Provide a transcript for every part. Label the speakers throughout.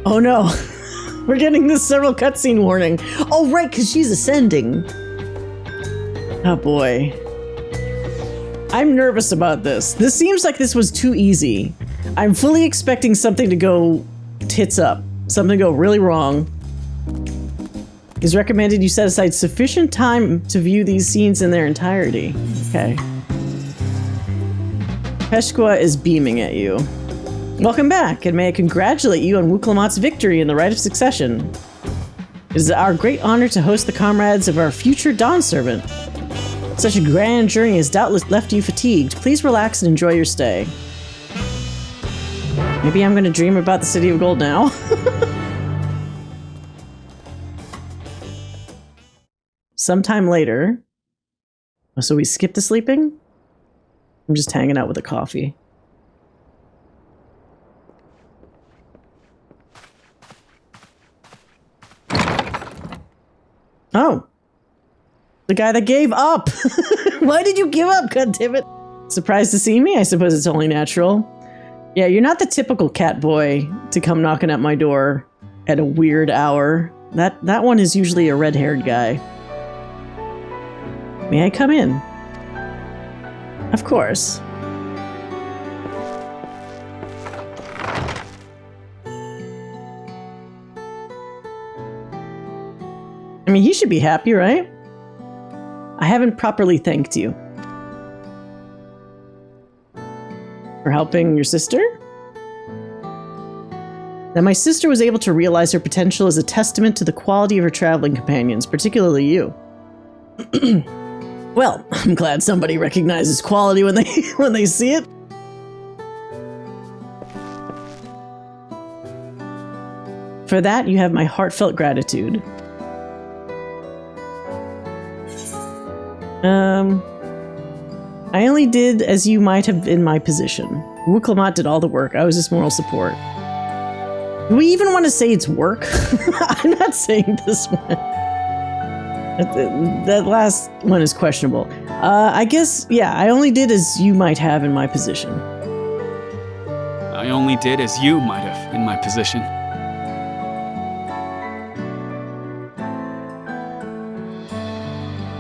Speaker 1: Oh no. We're getting this several cutscene warning. Oh right, because she's ascending. Oh boy. I'm nervous about this. This seems like this was too easy. I'm fully expecting something to go tits up. Something to go really wrong. It's recommended you set aside sufficient time to view these scenes in their entirety. Okay. Peshqua is beaming at you. Welcome back, and may I congratulate you on Wuk Lamat's victory in the rite of succession. It is our great honor to host the comrades of our future Dawnservant. Such a grand journey has doubtless left you fatigued. Please relax and enjoy your stay. Maybe I'm going to dream about the City of Gold now. Sometime later. Oh, so we skip the sleeping? I'm just hanging out with a coffee. Oh. The guy that gave up. Why did you give up, goddammit? Surprised to see me? I suppose it's only natural. Yeah, you're not the typical cat boy to come knocking at my door at a weird hour. That one is usually a red-haired guy. May I come in? Of course. I mean, he should be happy, right? I haven't properly thanked you. For helping your sister? That my sister was able to realize her potential is a testament to the quality of her traveling companions, particularly you. Well, I'm glad somebody recognizes quality when they see it. For that, you have my heartfelt gratitude. I only did as you might have in my position. Wuk Lamat did all the work. I was just moral support. Do we even want to say it's work? I'm not saying this one. That last one is questionable. I guess, yeah, I only did as you might have in my position.
Speaker 2: I only did as you might have in my position.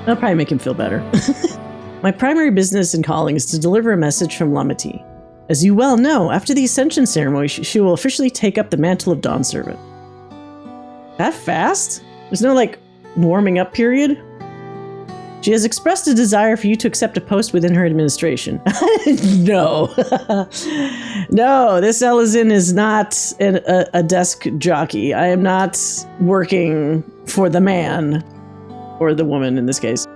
Speaker 1: That'll probably make him feel better. My primary business and calling is to deliver a message from Lamati. As you well know, after the Ascension ceremony, she will officially take up the mantle of Dawnservant. That fast? There's no, like, warming up period? She has expressed a desire for you to accept a post within her administration. No. No, this Elizin is not a desk jockey. I am not working for the man. Or the woman, in this case.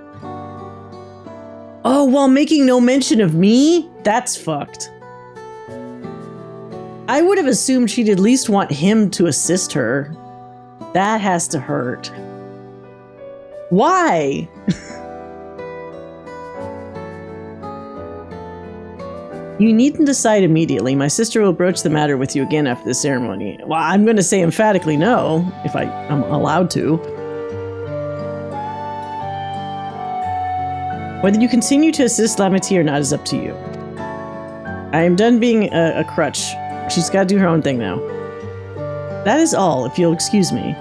Speaker 1: Oh, while making no mention of me? That's fucked. I would have assumed she'd at least want him to assist her. That has to hurt. Why? You needn't decide immediately. My sister will broach the matter with you again after the ceremony. Well, I'm going to say emphatically no, if I'm allowed to. Whether you continue to assist Lamati or not is up to you. I am done being a crutch. She's got to do her own thing now. That is all, if you'll excuse me.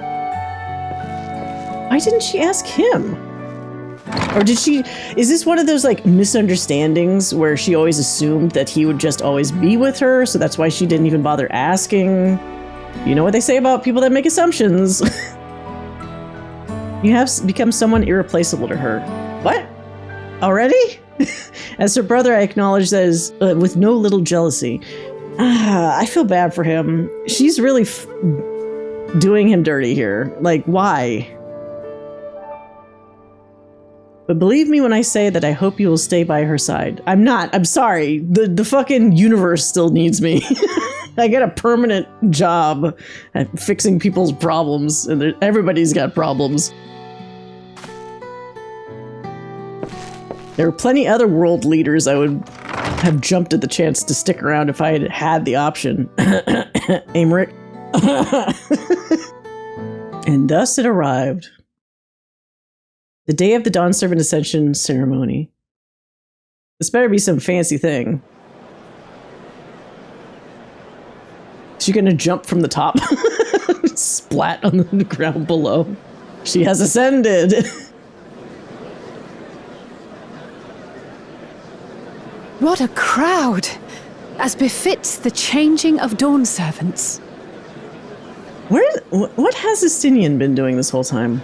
Speaker 1: Why didn't she ask him? Or did she... Is this one of those, like, misunderstandings where she always assumed that he would just always be with her, so that's why she didn't even bother asking? You know what they say about people that make assumptions. You have become someone irreplaceable to her. What? Already? As her brother, I acknowledge that is with no little jealousy. I feel bad for him. She's really doing him dirty here. Like, why? But believe me when I say that I hope you will stay by her side. I'm not. I'm sorry. The fucking universe still needs me. I get a permanent job at fixing people's problems, and everybody's got problems. There are plenty other world leaders I would have jumped at the chance to stick around if I had had the option. Amric. And thus it arrived. The day of the Dawnservant Ascension ceremony. This better be some fancy thing. Is she gonna jump from the top? Splat on the ground below. She has ascended.
Speaker 3: What a crowd! As befits the changing of Dawnservants.
Speaker 1: What has Estinian been doing this whole time?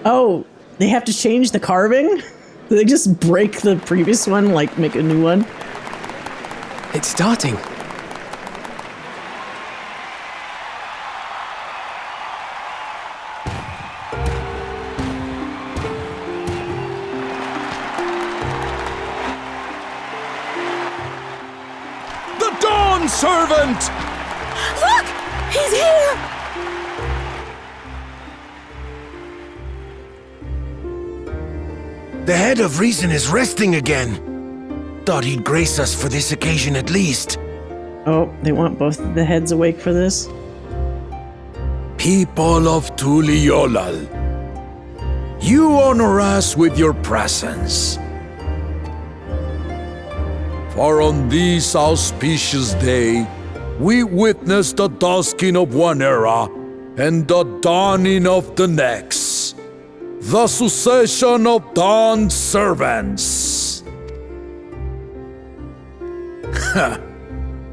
Speaker 1: Oh, they have to change the carving? Do they just break the previous one, like make a new one?
Speaker 4: It's starting.
Speaker 5: The Dawnservant!
Speaker 3: Look! He's here!
Speaker 6: The head of reason is resting again. Thought he'd grace us for this occasion at least.
Speaker 1: Oh, they want both of the heads awake for this?
Speaker 5: People of Tuliolal, you honor us with your presence. For on this auspicious day, we witness the dusking of one era and the dawning of the next. The succession of Dawnservants.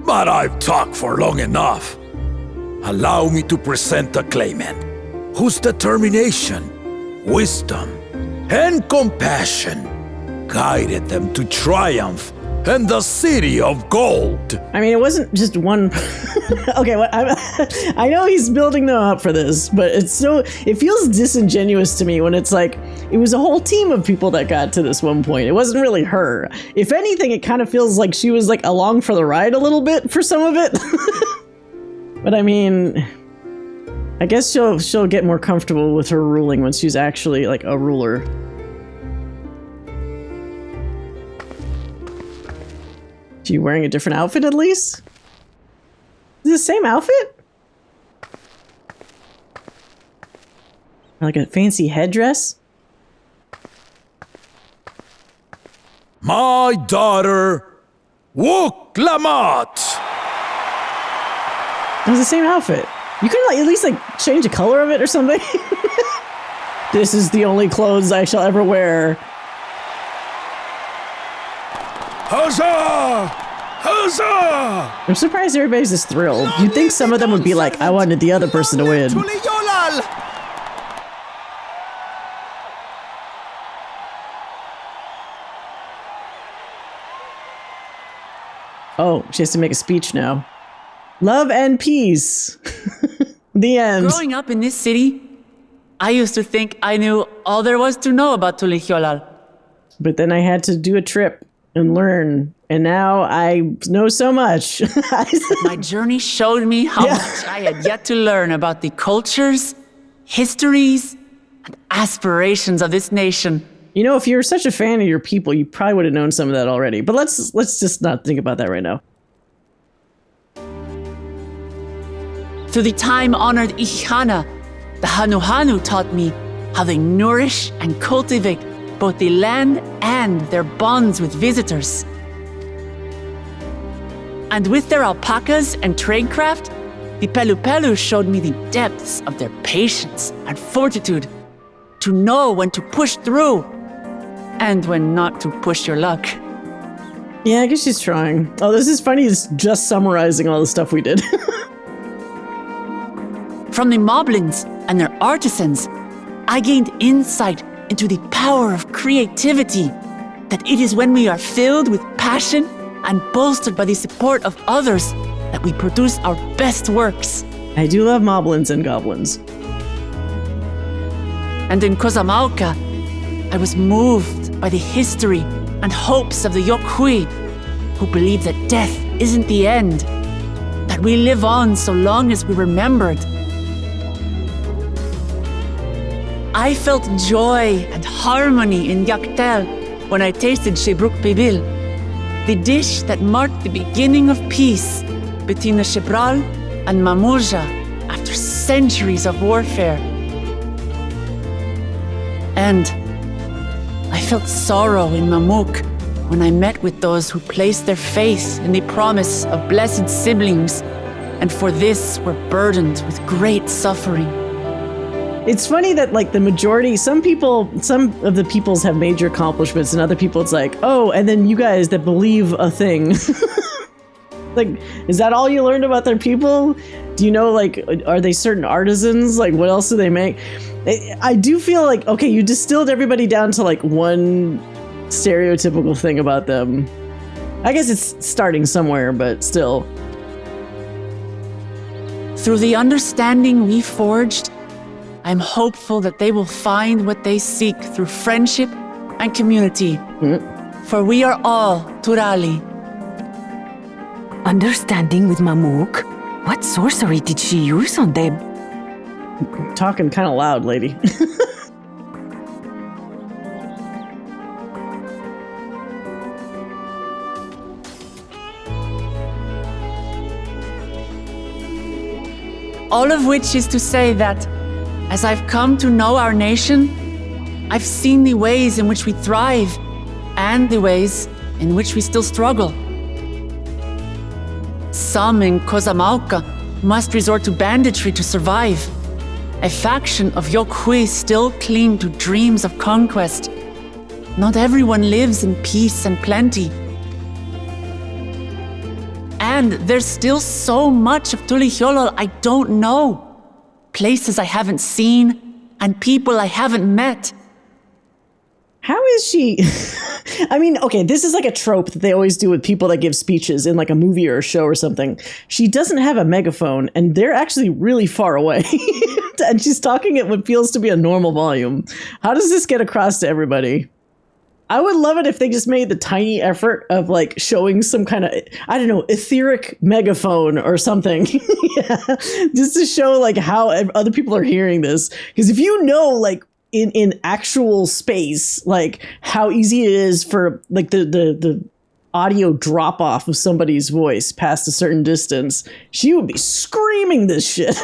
Speaker 5: But I've talked for long enough. Allow me to present the claimant, whose determination, wisdom, and compassion guided them to triumph in the city of gold.
Speaker 1: I mean, it wasn't just one. Okay, I know he's building them up for this, but it feels disingenuous to me when it's like it was a whole team of people that got to this one point. It wasn't really her. If anything, it kind of feels like she was like along for the ride a little bit for some of it. But I mean, I guess she'll get more comfortable with her ruling when she's actually like a ruler. She wearing a different outfit at least? Is it the same outfit? Like a fancy headdress?
Speaker 5: My daughter, Wuk Lamat.
Speaker 1: It was the same outfit. You could like at least like change the color of it or something. This is the only clothes I shall ever wear.
Speaker 5: Huzzah! Huzzah!
Speaker 1: I'm surprised everybody's this thrilled. You'd think some of them would be like, I wanted the other person to win. Oh, she has to make a speech now. Love and peace. The end.
Speaker 7: Growing up in this city, I used to think I knew all there was to know about Tuliolal.
Speaker 1: But then I had to do a trip and learn, and now I know so much.
Speaker 7: My journey showed me how much I had yet to learn about the cultures, histories, and aspirations of this nation.
Speaker 1: You know, if you're such a fan of your people, you probably would have known some of that already. But let's just not think about that right now.
Speaker 7: Through the time-honored Ihana, the Hanuhanu taught me how they nourish and cultivate both the land and their bonds with visitors. And with their alpacas and tradecraft, the Pelupelu showed me the depths of their patience and fortitude to know when to push through and when not to push your luck.
Speaker 1: Yeah, I guess she's trying. Oh, this is funny. It's just summarizing all the stuff we did.
Speaker 7: From the moblins and their artisans, I gained insight into the power of creativity, that it is when we are filled with passion and bolstered by the support of others that we produce our best works.
Speaker 1: I do love moblins and goblins.
Speaker 7: And in Kozamauka, I was moved by the history and hopes of the Yokhui, who believe that death isn't the end, that we live on so long as we're remembered. I felt joy and harmony in Yaktel when I tasted Shebruk Bibil, the dish that marked the beginning of peace between the Shebral and Mamurja after centuries of warfare. And I felt sorrow in Mamuk when I met with those who placed their faith in the promise of blessed siblings and for this we're burdened with great suffering.
Speaker 1: It's funny that like the majority, some of the peoples have major accomplishments, and other people it's like, oh, and then you guys that believe a thing. Like, is that all you learned about their people? Do you know, like, are they certain artisans? Like, what else do they make? I do feel like, okay, you distilled everybody down to like one stereotypical thing about them. I guess it's starting somewhere, but still.
Speaker 7: Through the understanding we forged, I'm hopeful that they will find what they seek through friendship and community. For we are all Turali.
Speaker 8: Understanding with Mamuk? What sorcery did she use on them?
Speaker 1: Talking kind of loud, lady.
Speaker 7: All of which is to say that, as I've come to know our nation, I've seen the ways in which we thrive and the ways in which we still struggle. Some in Kozamauka must resort to banditry to survive. A faction of Yokhui still cling to dreams of conquest. Not everyone lives in peace and plenty. And there's still so much of Tulihyolol I don't know. Places I haven't seen, and people I haven't met.
Speaker 1: How is she? I mean, okay, this is like a trope that they always do with people that give speeches in like a movie or a show or something. She doesn't have a megaphone, and they're actually really far away. And she's talking at what feels to be a normal volume. How does this get across to everybody? I would love it if they just made the tiny effort of like showing some kind of, I don't know, etheric megaphone or something. Yeah. Just to show like how other people are hearing this. Because if you know, like, in actual space, like how easy it is for like the audio drop off of somebody's voice past a certain distance, she would be screaming this shit.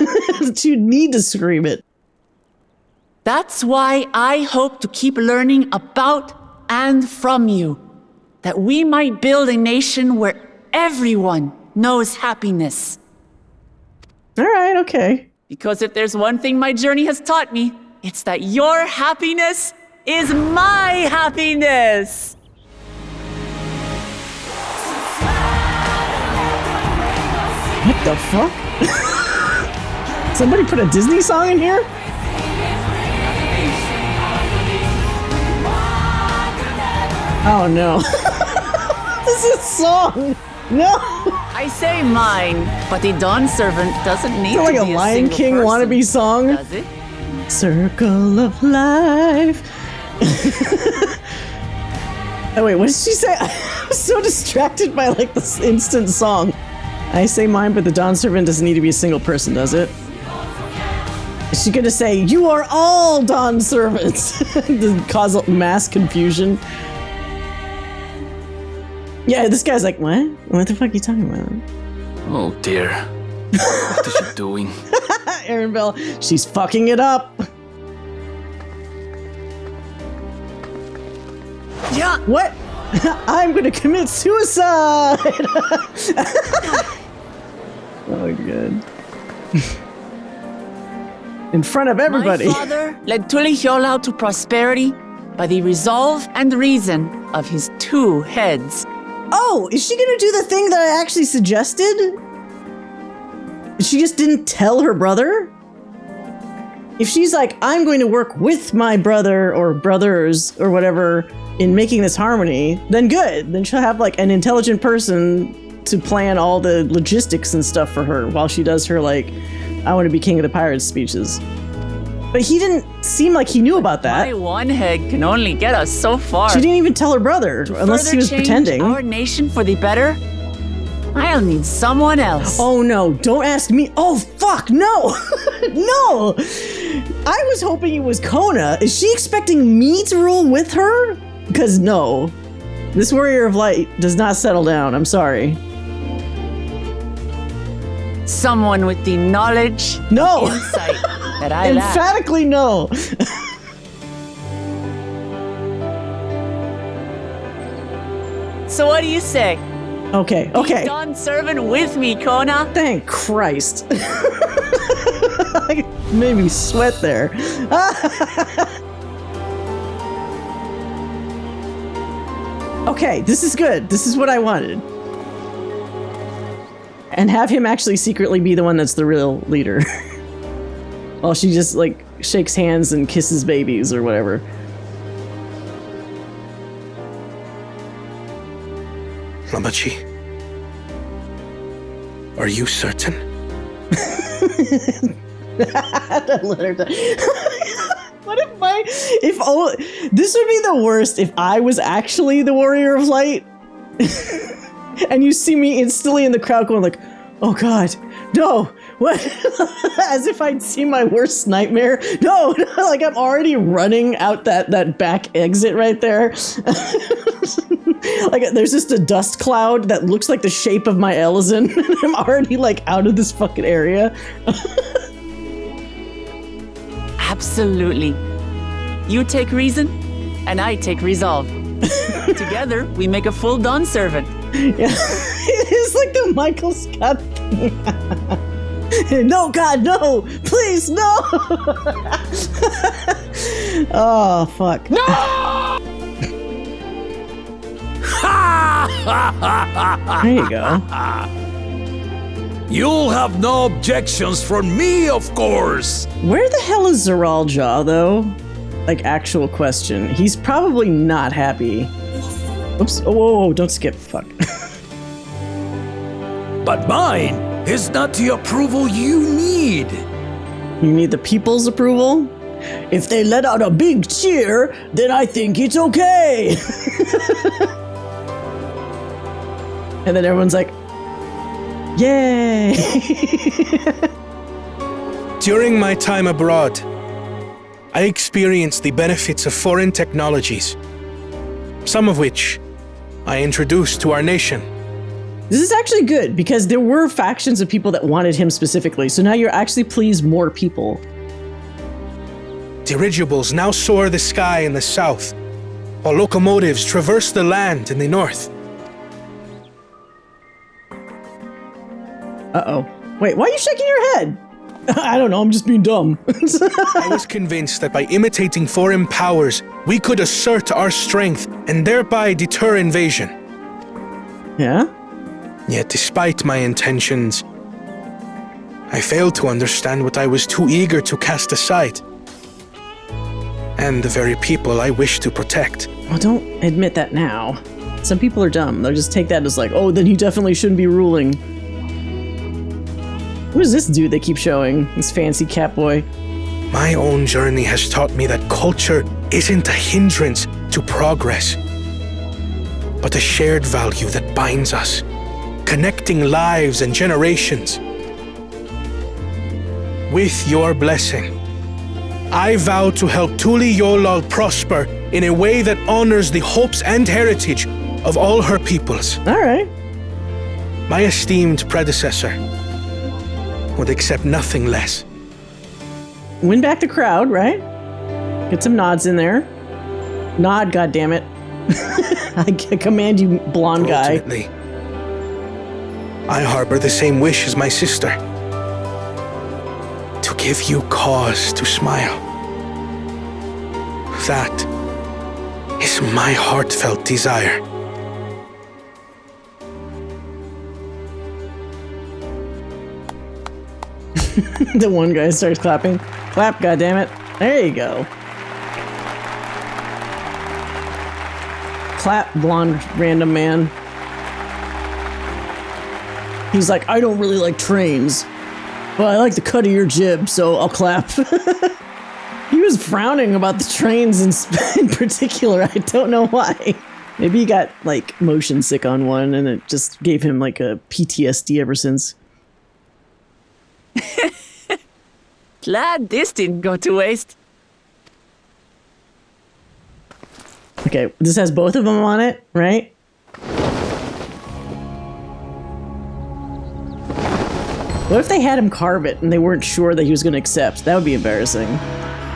Speaker 1: She'd need to scream it.
Speaker 7: That's why I hope to keep learning about and from you, that we might build a nation where everyone knows happiness.
Speaker 1: All right, okay.
Speaker 7: Because if there's one thing my journey has taught me, it's that your happiness is my happiness.
Speaker 1: What the fuck? Somebody put a Disney song in here? Oh no. This is a song. No.
Speaker 7: I say mine, but the Dawnservant doesn't need
Speaker 1: Is it like
Speaker 7: to
Speaker 1: a
Speaker 7: be
Speaker 1: Lion
Speaker 7: single
Speaker 1: King
Speaker 7: person,
Speaker 1: wannabe song?
Speaker 7: does it?
Speaker 1: Circle of life. Oh wait, what did she say? I was so distracted by like this instant song. I say mine, but the Dawnservant doesn't need to be a single person, does it? Is she gonna say, you are all Dawnservants? To cause mass confusion. Yeah, this guy's like, what? What the fuck are you talking about?
Speaker 2: Oh dear. What is she doing?
Speaker 1: Erenville, she's fucking it up.
Speaker 7: Yeah.
Speaker 1: What? I'm gonna commit suicide! Oh, good. In front of everybody.
Speaker 7: My father led Tulihyolol to prosperity by the resolve and reason of his 2 heads.
Speaker 1: Oh, is she gonna do the thing that I actually suggested? She just didn't tell her brother? If she's like, I'm going to work with my brother or brothers or whatever in making this harmony, then good. Then she'll have like an intelligent person to plan all the logistics and stuff for her while she does her like, I want to be king of the pirates speeches. But he didn't seem like he knew about that.
Speaker 7: My one head can only get us so far.
Speaker 1: She didn't even tell her brother, unless he was
Speaker 7: Further change
Speaker 1: pretending.
Speaker 7: our nation for the better, I'll need someone else.
Speaker 1: Oh no, don't ask me. Oh fuck, no! No! I was hoping it was Kona. Is she expecting me to rule with her? Because no. This warrior of light does not settle down, I'm sorry.
Speaker 7: Someone with the knowledge,
Speaker 1: No!
Speaker 7: insight that I lack.
Speaker 1: Emphatically no.
Speaker 7: So what do you say?
Speaker 1: Okay.
Speaker 7: Dawnservant with me, Kona.
Speaker 1: Thank Christ. Made me sweat there. Okay, this is good. This is what I wanted. And have him actually secretly be the one that's the real leader. While she just, like, shakes hands and kisses babies or whatever.
Speaker 6: Lamachi, are you certain?
Speaker 1: What this would be the worst if I was actually the Warrior of Light. And you see me instantly in the crowd going like, oh God, no, what? As if I'd seen my worst nightmare. No, like I'm already running out that back exit right there. Like there's just a dust cloud that looks like the shape of my Ellison. And I'm already like out of this fucking area.
Speaker 7: Absolutely. You take reason, and I take resolve. Together, we make a full Dawnservant.
Speaker 1: Yeah, it's like the Michael Scott thing. No, God, no! Please, no! Oh, fuck.
Speaker 5: No!
Speaker 1: There you go.
Speaker 5: You'll have no objections from me, of course.
Speaker 1: Where the hell is Zoral Jaw, though? Like, actual question. He's probably not happy. Oops. Oh, whoa, don't skip. Fuck.
Speaker 5: But mine is not the approval you need.
Speaker 1: You need the people's approval? If they let out a big cheer, then I think it's okay. And then everyone's like, yay!
Speaker 9: During my time abroad, I experienced the benefits of foreign technologies, some of which I introduced to our nation.
Speaker 1: This is actually good, because there were factions of people that wanted him specifically, so now you're actually pleased more people.
Speaker 9: Dirigibles now soar the sky in the south, while locomotives traverse the land in the north.
Speaker 1: Uh-oh. Wait, why are you shaking your head? I don't know, I'm just being dumb.
Speaker 9: I was convinced that by imitating foreign powers, we could assert our strength and thereby deter invasion.
Speaker 1: Yeah?
Speaker 9: Yet despite my intentions, I failed to understand what I was too eager to cast aside, and the very people I wish to protect.
Speaker 1: Well, don't admit that now. Some people are dumb. They'll just take that as like, oh, then he definitely shouldn't be ruling. Who's this dude they keep showing? This fancy Cowboy.
Speaker 9: My own journey has taught me that culture isn't a hindrance to progress, but a shared value that binds us, connecting lives and generations. With your blessing, I vow to help Tuli Yolal prosper in a way that honors the hopes and heritage of all her peoples.
Speaker 1: All right.
Speaker 9: My esteemed predecessor would accept nothing less.
Speaker 1: Win back the crowd, right? Get some nods in there. Nod, goddammit. I command you, blonde guy.
Speaker 9: Ultimately, I harbor the same wish as my sister. To give you cause to smile. That is my heartfelt desire.
Speaker 1: The one guy starts clapping. Clap, goddammit. There you go. Clap, blonde random man. He's like, I don't really like trains, but I like the cut of your jib, so I'll clap. He was frowning about the trains in particular. I don't know why. Maybe he got like motion sick on one and it just gave him like a PTSD ever since.
Speaker 7: Glad this didn't go to waste.
Speaker 1: Okay, this has both of them on it, right? What if they had him carve it and they weren't sure that he was going to accept? That would be embarrassing.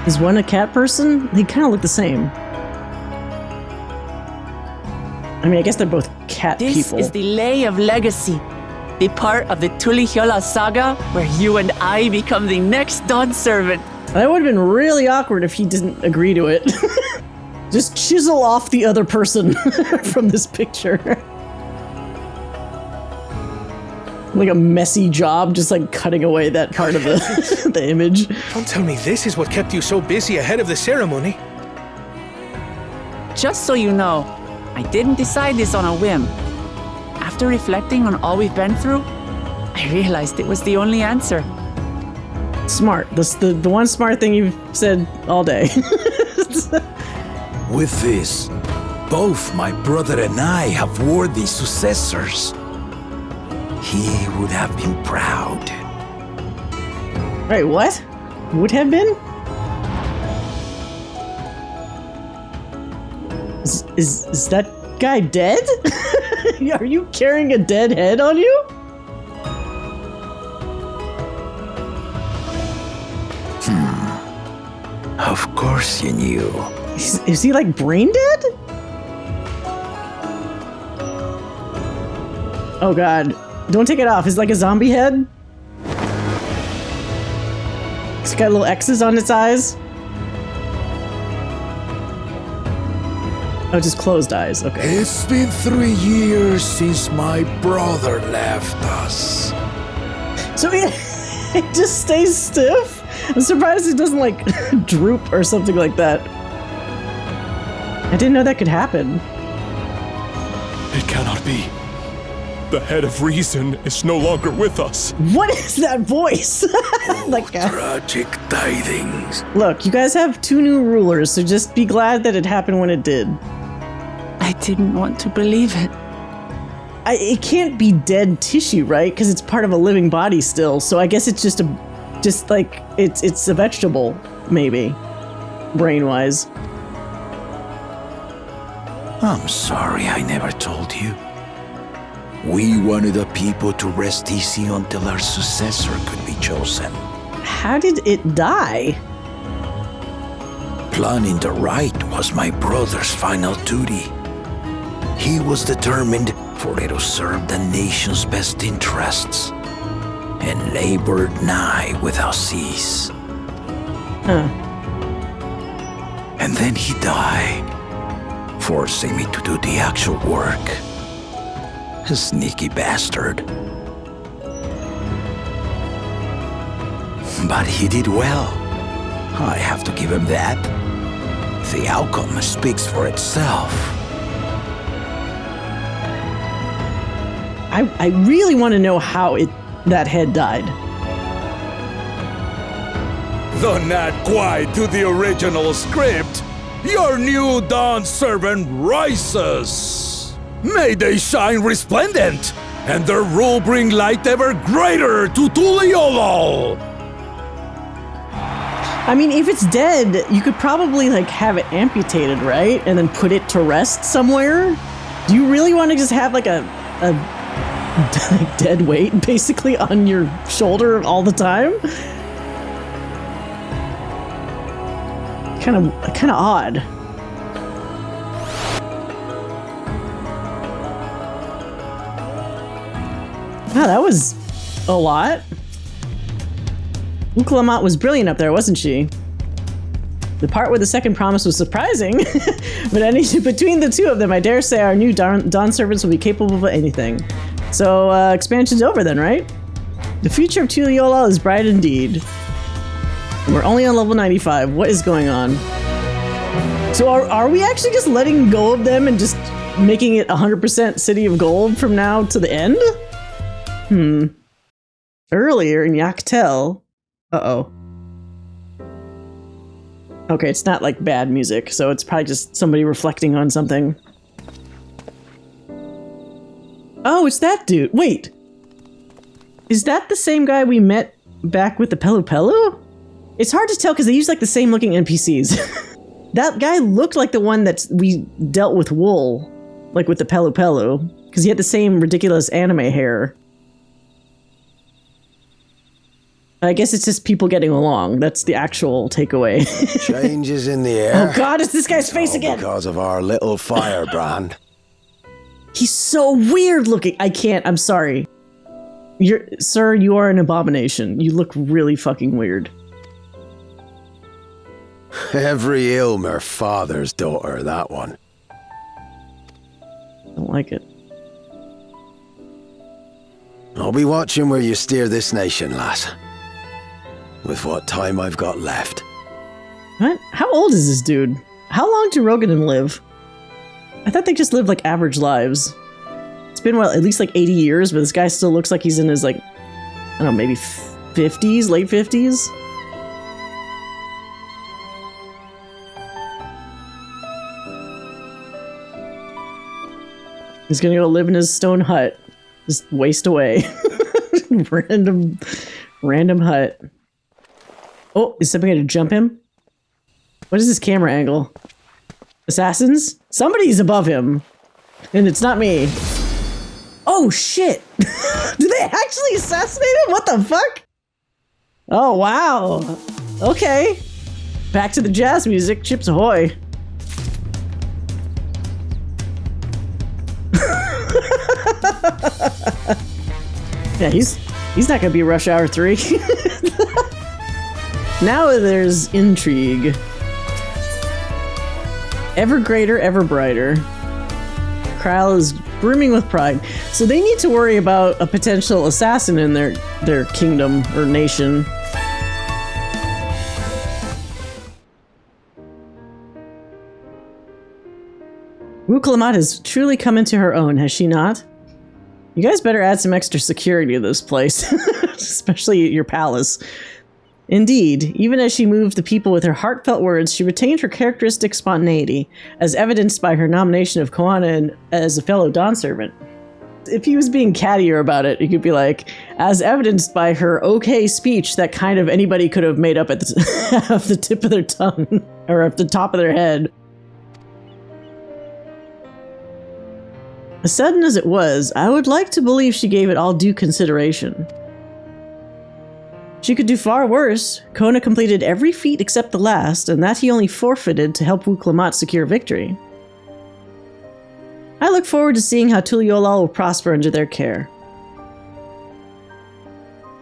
Speaker 1: Is one a cat person? They kind of look the same. I mean, I guess they're both cat cat
Speaker 7: This
Speaker 1: people.
Speaker 7: is the Lay of Legacy, the part of the Tulihyola saga where you and I become the next Dawnservant.
Speaker 1: That would have been really awkward if he didn't agree to it. Just chisel off the other person from this picture. Like a messy job, just like cutting away that part of the image.
Speaker 9: Don't tell me this is what kept you so busy ahead of the ceremony.
Speaker 7: Just so you know, I didn't decide this on a whim. After reflecting on all we've been through, I realized it was the only answer.
Speaker 1: Smart. That's the one smart thing you've said all day.
Speaker 5: With this, both my brother and I have worthy successors. He would have been proud.
Speaker 1: Wait, what? Would have been? Is that guy dead? Are you carrying a dead head on you?
Speaker 5: Of course you knew.
Speaker 1: Is he like brain dead? Oh god. Don't take it off. Is it like a zombie head? It's got little X's on its eyes. Oh, just closed eyes. Okay.
Speaker 5: It's been 3 years since my brother left us.
Speaker 1: So it just stays stiff? I'm surprised it doesn't like droop or something like that. I didn't know that could happen.
Speaker 10: It cannot be. The head of reason is no longer with us.
Speaker 1: What is that voice? Like,
Speaker 5: tragic tidings.
Speaker 1: Look, you guys have 2 new rulers, so just be glad that it happened when it did.
Speaker 7: I didn't want to believe it.
Speaker 1: It can't be dead tissue, right? Because it's part of a living body still. So I guess it's just like it's a vegetable, maybe, brain-wise.
Speaker 5: I'm sorry I never told you. We wanted the people to rest easy until our successor could be chosen.
Speaker 1: How did it die?
Speaker 5: Planning the right was my brother's final duty. He was determined for it to serve the nation's best interests, and labored nigh without cease.
Speaker 1: Huh.
Speaker 5: And then he died, forcing me to do the actual work. A sneaky bastard. But he did well. I have to give him that. The outcome speaks for itself.
Speaker 1: I really want to know how that head died.
Speaker 5: Though not quite to the original script, your new Dawnservant rises. May they shine resplendent, and their rule bring light ever greater to Tuliolol.
Speaker 1: I mean, if it's dead, you could probably like have it amputated, right? And then put it to rest somewhere? Do you really want to just have like a dead weight basically on your shoulder all the time? Kind of odd. Wow, that was a lot. Wuk Lamat was brilliant up there, wasn't she? The part where the second promise was surprising, but between the two of them, I dare say our new Dawnservants will be capable of anything. So, expansion's over then, right? The future of Tuliolol is bright indeed. We're only on level 95. What is going on? So are we actually just letting go of them and just making it 100% City of Gold from now to the end? Earlier in Yaktel... Uh-oh. Okay, it's not like bad music, so it's probably just somebody reflecting on something. Oh, it's that dude. Wait. Is that the same guy we met back with the Pelu Pelu? It's hard to tell because they use like the same looking NPCs. That guy looked like the one that we dealt with Wool, like with the Pelu Pelu, because he had the same ridiculous anime hair. I guess it's just people getting along. That's the actual takeaway.
Speaker 11: Changes in the air.
Speaker 1: Oh god, it's this guy's face again!
Speaker 11: Because of our little firebrand.
Speaker 1: He's so weird looking. I can't. I'm sorry. Sir, you are an abomination. You look really fucking weird.
Speaker 11: Every Ilmer father's daughter, that one.
Speaker 1: Don't like it.
Speaker 11: I'll be watching where you steer this nation, lass. With what time I've got left.
Speaker 1: What? How old is this dude? How long do Roganin live? I thought they just lived like average lives. It's been, well, at least like 80 years, but this guy still looks like he's in his like, I don't know, maybe 50s, late 50s? He's gonna go live in his stone hut. Just waste away. Random hut. Oh, is somebody gonna jump him? What is this camera angle? Assassins? Somebody's above him. And it's not me. Oh shit! Did they actually assassinate him? What the fuck? Oh wow. Okay. Back to the jazz music. Chips ahoy. Yeah, he's not gonna be Rush Hour 3. Now there's intrigue. Ever greater, ever brighter. Kral is brimming with pride. So they need to worry about a potential assassin in their kingdom or nation. Wuk Lamat has truly come into her own, has she not? You guys better add some extra security to this place, especially your palace. Indeed, even as she moved the people with her heartfelt words, she retained her characteristic spontaneity, as evidenced by her nomination of Koana as a fellow Dawnservant. If he was being cattier about it, he could be like, as evidenced by her okay speech that kind of anybody could have made up at the, off the tip of their tongue, or at the top of their head. As sudden as it was, I would like to believe she gave it all due consideration. She could do far worse. Kona completed every feat except the last, and that he only forfeited to help Wuk Lamat secure victory. I look forward to seeing how Tuliolal will prosper under their care.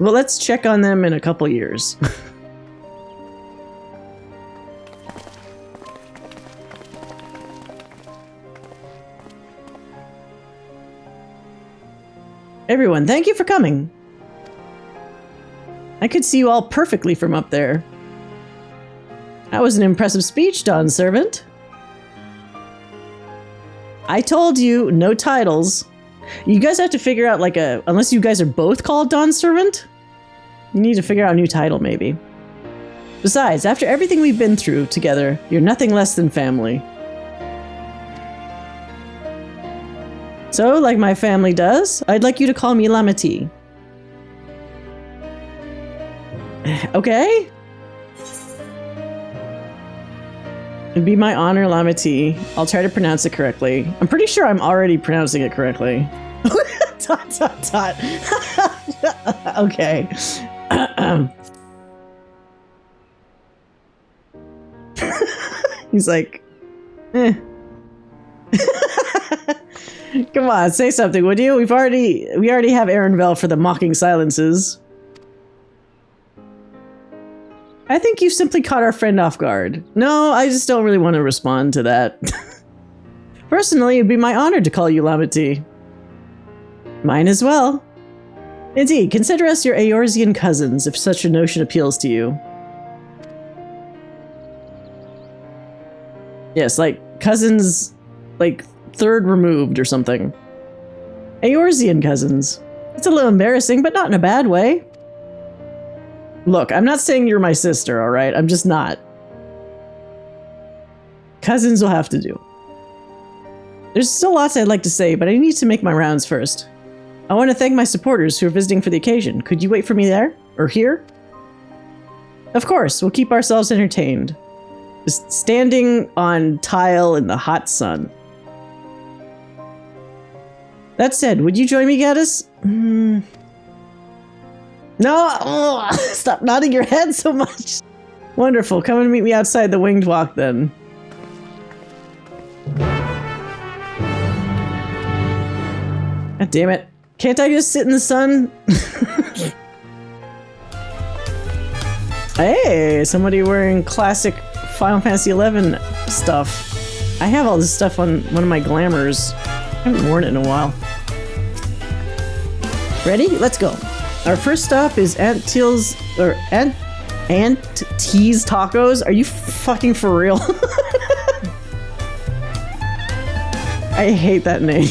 Speaker 1: Well, let's check on them in a couple years. Everyone, thank you for coming. I could see you all perfectly from up there. That was an impressive speech, Dawnservant. I told you, no titles. You guys have to figure out like unless you guys are both called Dawnservant, you need to figure out a new title maybe. Besides, after everything we've been through together, you're nothing less than family. So, like my family does, I'd like you to call me Lamati. Okay? It'd be my honor, Lamati. I'll try to pronounce it correctly. I'm pretty sure I'm already pronouncing it correctly. ... Okay. He's like, eh. Come on, say something, would you? We already have Erenville for the mocking silences. I think you've simply caught our friend off guard. No, I just don't really want to respond to that. Personally, it'd be my honor to call you Lamati. Mine as well. Indeed, consider us your Eorzean cousins, if such a notion appeals to you. Yes, like cousins, like third removed or something. Eorzean cousins. It's a little embarrassing, but not in a bad way. Look, I'm not saying you're my sister, alright? I'm just not. Cousins will have to do. There's still lots I'd like to say, but I need to make my rounds first. I want to thank my supporters who are visiting for the occasion. Could you wait for me there? Or here? Of course, we'll keep ourselves entertained. Just standing on tile in the hot sun. That said, would you join me, Gaddis? No! Ugh, stop nodding your head so much! Wonderful, come and meet me outside the Winged Walk then. God damn it. Can't I just sit in the sun? Hey, somebody wearing classic Final Fantasy XI stuff. I have all this stuff on one of my glamours. I haven't worn it in a while. Ready? Let's go. Our first stop is Aunt Teal's, or Aunt T's Tacos. Are you fucking for real? I hate that name.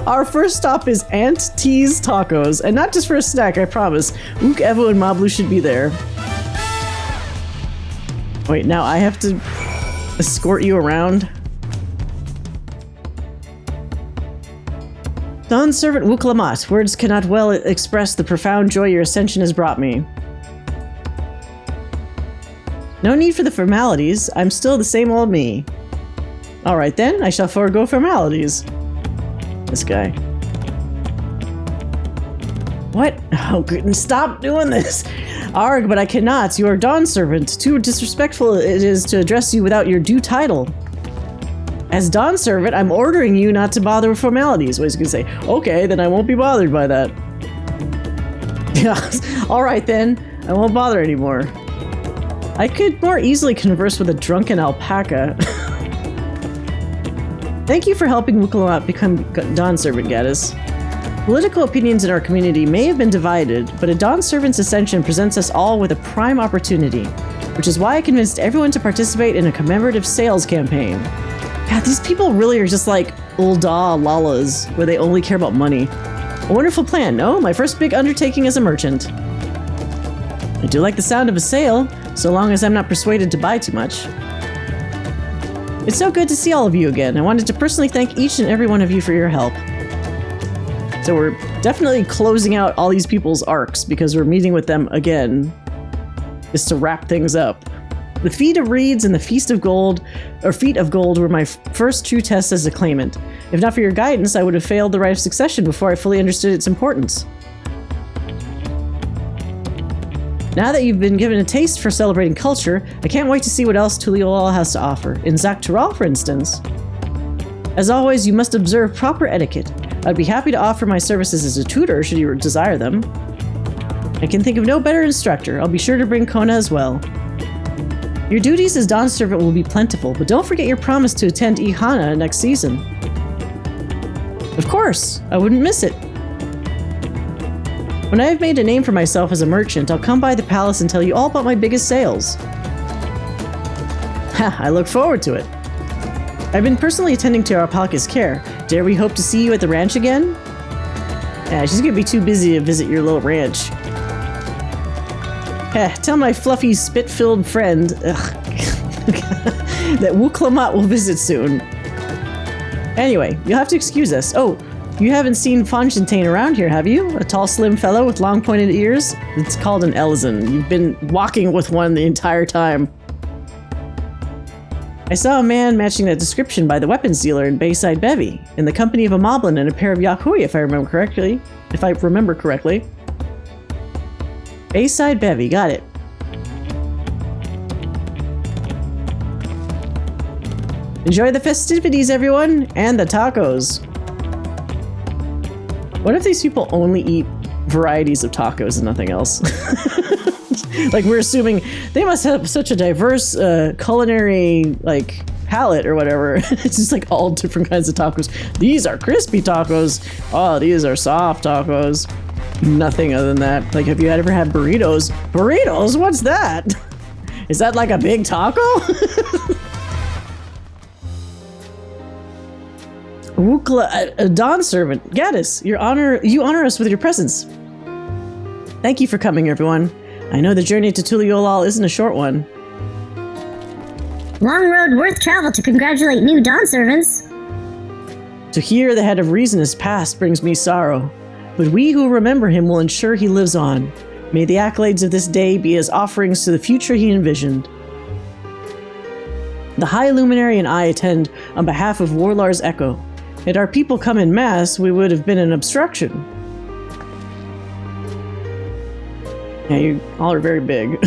Speaker 1: Our first stop is Aunt T's Tacos, and not just for a snack, I promise. Ook, Evo, and Mablu should be there. Wait, now I have to escort you around? Dawnservant Wuk Lamat. Words cannot well express the profound joy your ascension has brought me. No need for the formalities. I'm still the same old me. Alright then, I shall forego formalities. This guy. What? Oh, goodness, stop doing this! Arg, but I cannot. You are Dawnservant. Too disrespectful it is to address you without your due title. As Dawnservant, I'm ordering you not to bother with formalities. What he's gonna say, okay, then I won't be bothered by that. Yeah, alright then, I won't bother anymore. I could more easily converse with a drunken alpaca. Thank you for helping Wuk Lamat become Dawnservant, Gaddis. Political opinions in our community may have been divided, but a Dawnservant's ascension presents us all with a prime opportunity, which is why I convinced everyone to participate in a commemorative sales campaign. God, these people really are just like Ulda Lalas, where they only care about money. A wonderful plan, no? My first big undertaking as a merchant. I do like the sound of a sale, so long as I'm not persuaded to buy too much. It's so good to see all of you again. I wanted to personally thank each and every one of you for your help. So we're definitely closing out all these people's arcs because we're meeting with them again, just to wrap things up. The Feat of Reeds and the Feast of Gold, or Feat of Gold, were my first true tests as a claimant. If not for your guidance, I would have failed the rite of succession before I fully understood its importance. Now that you've been given a taste for celebrating culture, I can't wait to see what else Tural has to offer. In Tural, for instance. As always, you must observe proper etiquette. I'd be happy to offer my services as a tutor should you desire them. I can think of no better instructor. I'll be sure to bring Kona as well. Your duties as Dawnservant will be plentiful, but don't forget your promise to attend Ihana next season. Of course, I wouldn't miss it. When I have made a name for myself as a merchant, I'll come by the palace and tell you all about my biggest sales. Ha, I look forward to it. I've been personally attending to Alpaca's care. Dare we hope to see you at the ranch again? Yeah, she's gonna be too busy to visit your little ranch. Tell my fluffy, spit-filled friend that Wuk Lamat will visit soon. Anyway, you'll have to excuse us. Oh, you haven't seen Fontaine around here, have you? A tall, slim fellow with long, pointed ears? It's called an Elzen. You've been walking with one the entire time. I saw a man matching that description by the weapons dealer in Bayside Bevy, in the company of a moblin and a pair of Yahui, if I remember correctly. Bayside Bevy, got it. Enjoy the festivities, everyone, and the tacos. What if these people only eat varieties of tacos and nothing else? Like, we're assuming they must have such a diverse culinary, like, palette or whatever. It's just like all different kinds of tacos. These are crispy tacos. Oh, these are soft tacos. Nothing other than that. Like, have you ever had burritos? Burritos? What's that? Is that like a big taco? Dawnservant, Gaddis, you honor us with your presence. Thank you for coming, everyone. I know the journey to Tuliolal isn't a short one.
Speaker 12: Long road worth travel to congratulate new Dawnservants.
Speaker 1: To hear the head of reason is past brings me sorrow, but we who remember him will ensure he lives on. May the accolades of this day be as offerings to the future he envisioned. The High Luminary and I attend on behalf of Warlar's Echo. Had our people come in mass, we would have been an obstruction. Yeah, you all are very big.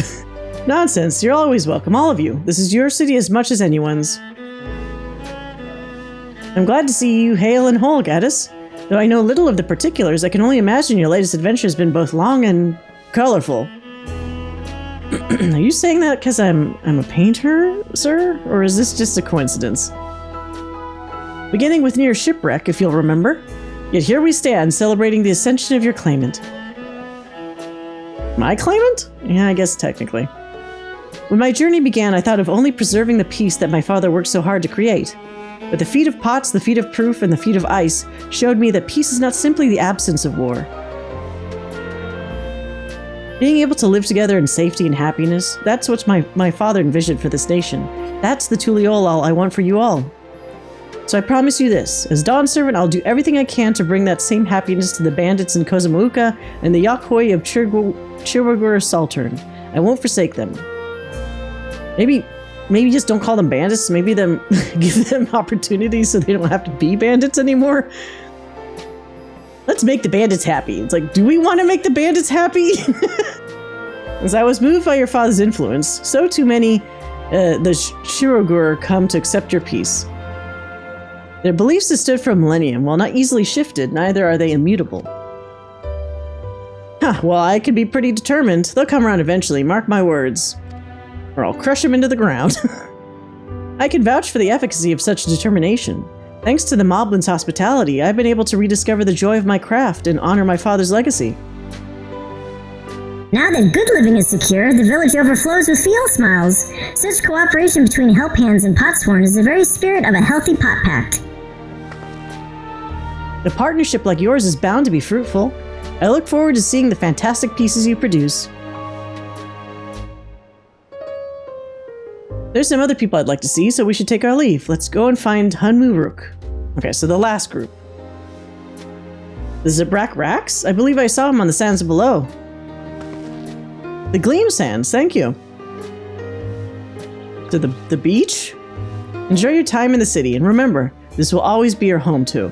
Speaker 1: Nonsense, you're always welcome, all of you. This is your city as much as anyone's. I'm glad to see you hale and whole, Gaddis. Though I know little of the particulars, I can only imagine your latest adventure has been both long and colorful. Are you saying that because I'm a painter, sir? Or is this just a coincidence? Beginning with near shipwreck, if you'll remember. Yet here we stand, celebrating the ascension of your claimant. My claimant? Yeah, I guess technically. When my journey began, I thought of only preserving the peace that my father worked so hard to create. But the feat of pots, the feat of proof, and the feat of ice showed me that peace is not simply the absence of war. Being able to live together in safety and happiness, that's what my father envisioned for this nation. That's the Tuliolal I want for you all. So I promise you this, as Dawnservant, I'll do everything I can to bring that same happiness to the bandits in Kozamauka and the Yakhoi of Chirwagur Saltern. I won't forsake them. Maybe just don't call them bandits, maybe give them opportunities so they don't have to be bandits anymore. Let's make the bandits happy. It's like, do we want to make the bandits happy? As I was moved by your father's influence, so too many the Shirogur come to accept your peace. Their beliefs have stood for a millennium. While not easily shifted, neither are they immutable. Well, I can be pretty determined. They'll come around eventually, mark my words. Or I'll crush them into the ground. I can vouch for the efficacy of such determination. Thanks to the Moblin's hospitality, I've been able to rediscover the joy of my craft and honor my father's legacy.
Speaker 12: Now that good living is secure, the village overflows with field smiles. Such cooperation between help hands and potsworn is the very spirit of a healthy pot pact.
Speaker 1: A partnership like yours is bound to be fruitful. I look forward to seeing the fantastic pieces you produce. There's some other people I'd like to see, so we should take our leave. Let's go and find Hunmuruk. Okay, so the last group. The Zabrak Raks? I believe I saw him on the sands below. The Gleam Sands, thank you. To the beach? Enjoy your time in the city, and remember, this will always be your home too.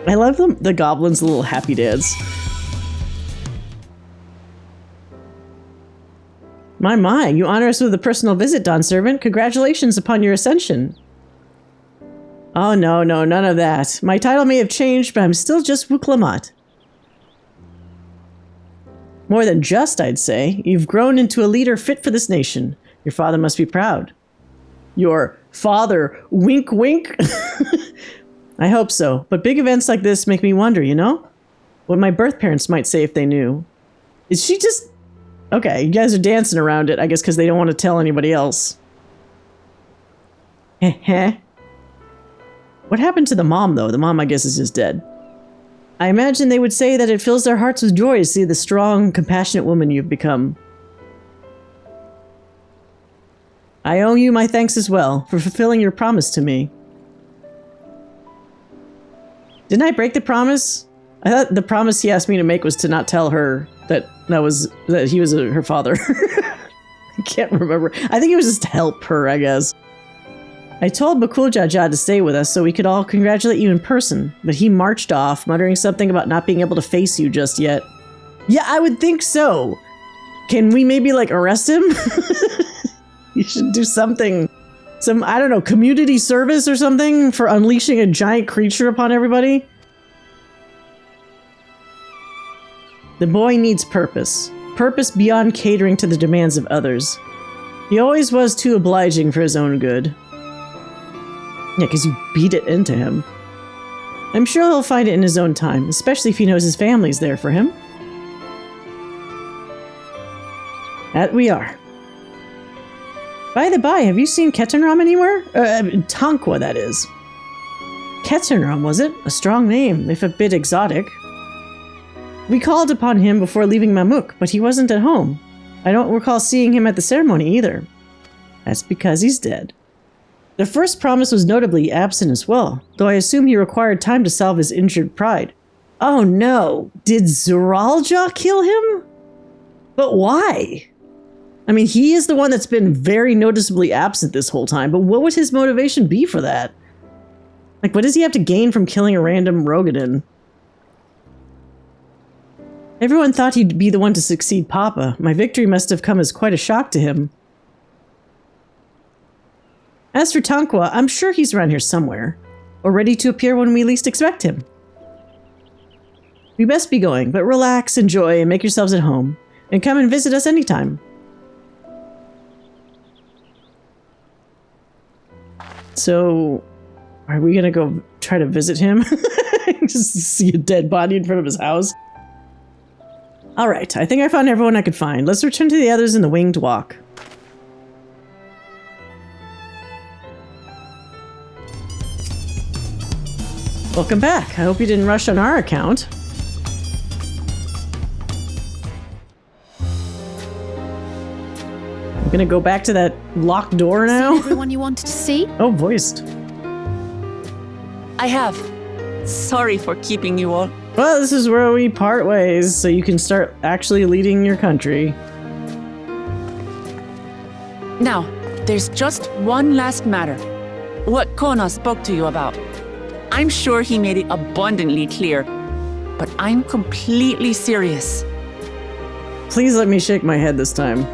Speaker 1: I love the goblins' little happy dance. My, you honor us with a personal visit, Dawnservant. Congratulations upon your ascension. Oh, no, none of that. My title may have changed, but I'm still just Wuk Lamat. More than just, I'd say. You've grown into a leader fit for this nation. Your father must be proud. Your father, wink wink? I hope so, but big events like this make me wonder, you know? What my birth parents might say if they knew. Is she just... Okay, you guys are dancing around it, I guess because they don't want to tell anybody else. Heh. What happened to the mom, though? The mom, I guess, is just dead. I imagine they would say that it fills their hearts with joy to see the strong, compassionate woman you've become. I owe you my thanks as well for fulfilling your promise to me. Didn't I break the promise? I thought the promise he asked me to make was to not tell her that he was her father. I can't remember. I think it was just to help her, I guess. I told Bakul Jaja to stay with us so we could all congratulate you in person, but he marched off, muttering something about not being able to face you just yet. Yeah, I would think so. Can we maybe, like, arrest him? You should do something. I don't know, community service or something for unleashing a giant creature upon everybody? The boy needs purpose. Purpose beyond catering to the demands of others. He always was too obliging for his own good. Yeah, because you beat it into him. I'm sure he'll find it in his own time, especially if he knows his family's there for him. That we are. By the by, have you seen Ketenram anywhere? Tankwa, that is. Ketenram, was it? A strong name, if a bit exotic. We called upon him before leaving Mamuk, but he wasn't at home. I don't recall seeing him at the ceremony either. That's because he's dead. The first promise was notably absent as well, though I assume he required time to salve his injured pride. Oh no! Did Zuralja kill him? But why? I mean, he is the one that's been very noticeably absent this whole time, but what would his motivation be for that? Like, what does he have to gain from killing a random Rogadin? Everyone thought he'd be the one to succeed Papa. My victory must have come as quite a shock to him. As for Tanqua, I'm sure he's around here somewhere, or ready to appear when we least expect him. We best be going, but relax, enjoy, and make yourselves at home, and come and visit us anytime. So, are we gonna go try to visit him? Just see a dead body in front of his house? Alright, I think I found everyone I could find. Let's return to the others in the winged walk. Welcome back. I hope you didn't rush on our account. I'm gonna go back to that locked door now.
Speaker 3: Seen everyone you wanted to see?
Speaker 1: Oh, voiced.
Speaker 7: I have. Sorry for keeping you all.
Speaker 1: Well, this is where we part ways, so you can start actually leading your country.
Speaker 7: Now, there's just one last matter. What Kona spoke to you about. I'm sure he made it abundantly clear, but I'm completely serious.
Speaker 1: Please let me shake my head this time.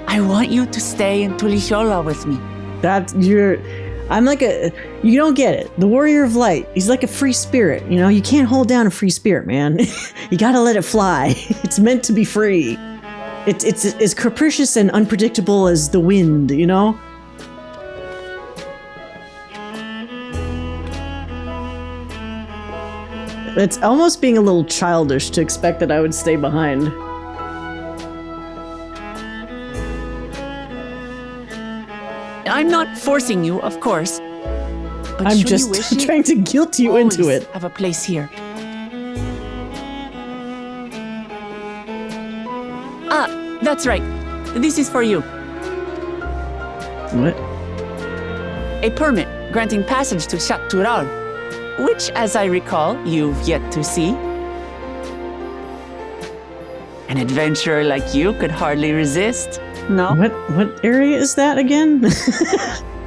Speaker 7: I want you to stay in Tulishola with me.
Speaker 1: I'm like you don't get it. The Warrior of Light, he's like a free spirit, you know? You can't hold down a free spirit, man. You gotta let it fly. It's meant to be free. It's as capricious and unpredictable as the wind, you know? It's almost being a little childish to expect that I would stay behind.
Speaker 7: I'm not forcing you, of course. But
Speaker 1: I'm just trying to guilt you into it.
Speaker 7: Have a place here. Ah, that's right. This is for you.
Speaker 1: What?
Speaker 7: A permit granting passage to Tural, which, as I recall, you've yet to see. An adventurer like you could hardly resist, no?
Speaker 1: What area is that again?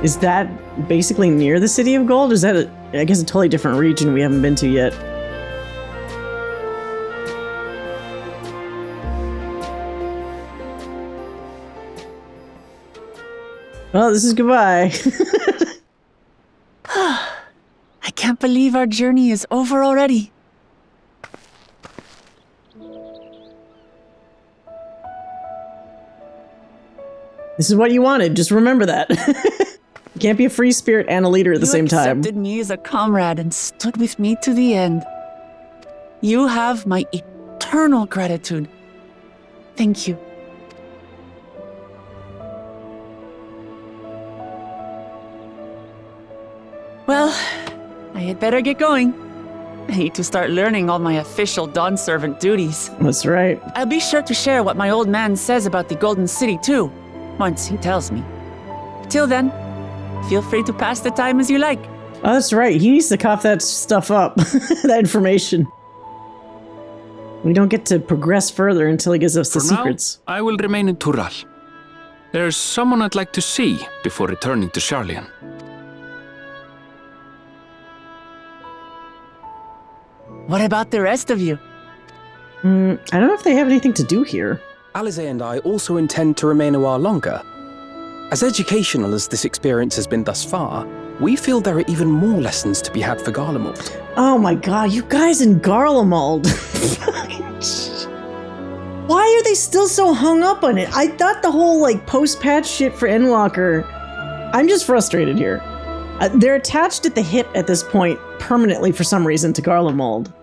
Speaker 1: Is that basically near the City of Gold? Is that, I guess, a totally different region we haven't been to yet? Well, this is goodbye.
Speaker 7: I can't believe our journey is over already.
Speaker 1: This is what you wanted. Just remember that. You can't be a free spirit and a leader at the same time.
Speaker 7: You accepted me as a comrade and stood with me to the end. You have my eternal gratitude. Thank you. Well, I had better get going. I need to start learning all my official Dawnservant duties.
Speaker 1: That's right.
Speaker 7: I'll be sure to share what my old man says about the Golden City, too, once he tells me. Till then, feel free to pass the time as you like.
Speaker 1: Oh, that's right. He needs to cough that stuff up, that information. We don't get to progress further until he gives us the secrets.
Speaker 2: I will remain in Tural. There's someone I'd like to see before returning to Shaaloani.
Speaker 7: What about the rest of you?
Speaker 1: I don't know if they have anything to do here.
Speaker 4: Alize and I also intend to remain a while longer. As educational as this experience has been thus far, we feel there are even more lessons to be had for Garlemald.
Speaker 1: Oh my god, you guys in Garlemald. Why are they still so hung up on it? I thought the whole post-patch shit for Endwalker... I'm just frustrated here. They're attached at the hip at this point permanently for some reason to Garlemald.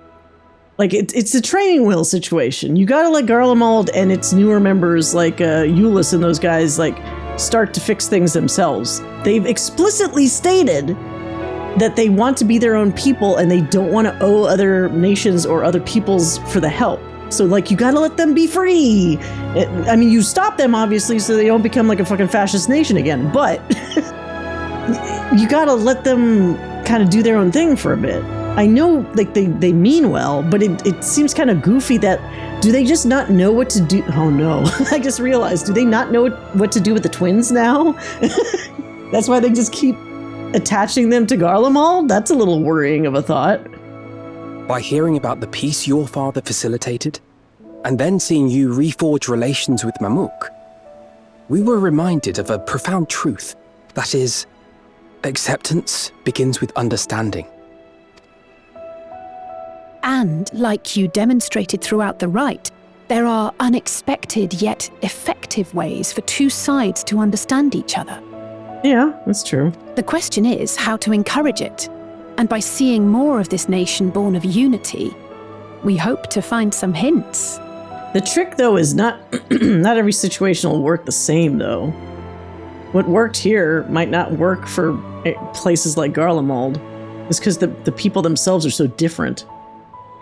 Speaker 1: It's a training wheel situation. You gotta let Garlemald and its newer members like Euless and those guys start to fix things themselves. They've explicitly stated that they want to be their own people and they don't want to owe other nations or other peoples for the help. So you gotta let them be free. I mean, you stop them obviously so they don't become like a fucking fascist nation again, but you gotta let them kind of do their own thing for a bit. I know they mean well, but it seems kind of goofy that, do they just not know what to do? Oh no, I just realized, do they not know what to do with the twins now? That's why they just keep attaching them to Garlemald? That's a little worrying of a thought.
Speaker 4: By hearing about the peace your father facilitated, and then seeing you reforge relations with Mamuk, we were reminded of a profound truth. That is, acceptance begins with understanding.
Speaker 3: And, like you demonstrated throughout the rite, there are unexpected yet effective ways for two sides to understand each other.
Speaker 1: Yeah, that's true.
Speaker 3: The question is how to encourage it. And by seeing more of this nation born of unity, we hope to find some hints.
Speaker 1: The trick, though, is not not every situation will work the same, though. What worked here might not work for places like Garlemald. It's because the people themselves are so different.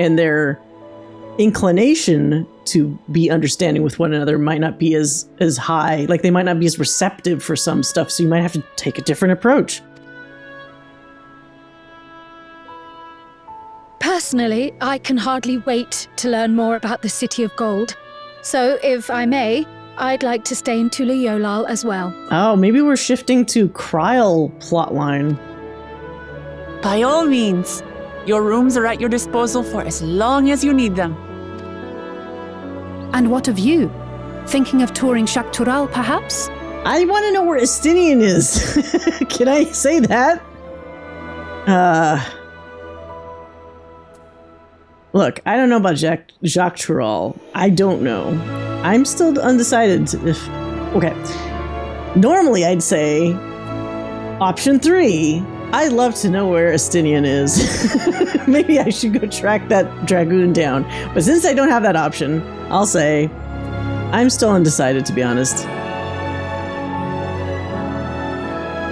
Speaker 1: And their inclination to be understanding with one another might not be as high. Like, they might not be as receptive for some stuff, so you might have to take a different approach.
Speaker 13: Personally, I can hardly wait to learn more about the City of Gold. So, if I may, I'd like to stay in Tula Yolal as well.
Speaker 1: Oh, maybe we're shifting to Kryl plotline.
Speaker 7: By all means. Your rooms are at your disposal for as long as you need them.
Speaker 3: And what of you? Thinking of touring Tural, perhaps?
Speaker 1: I want to know where Estinian is. Can I say that? Look, I don't know about Jacques Tural. I don't know. I'm still undecided if... Okay. Normally, I'd say option 3. I'd love to know where Estinian is. Maybe I should go track that dragoon down. But since I don't have that option, I'll say I'm still undecided, to be honest.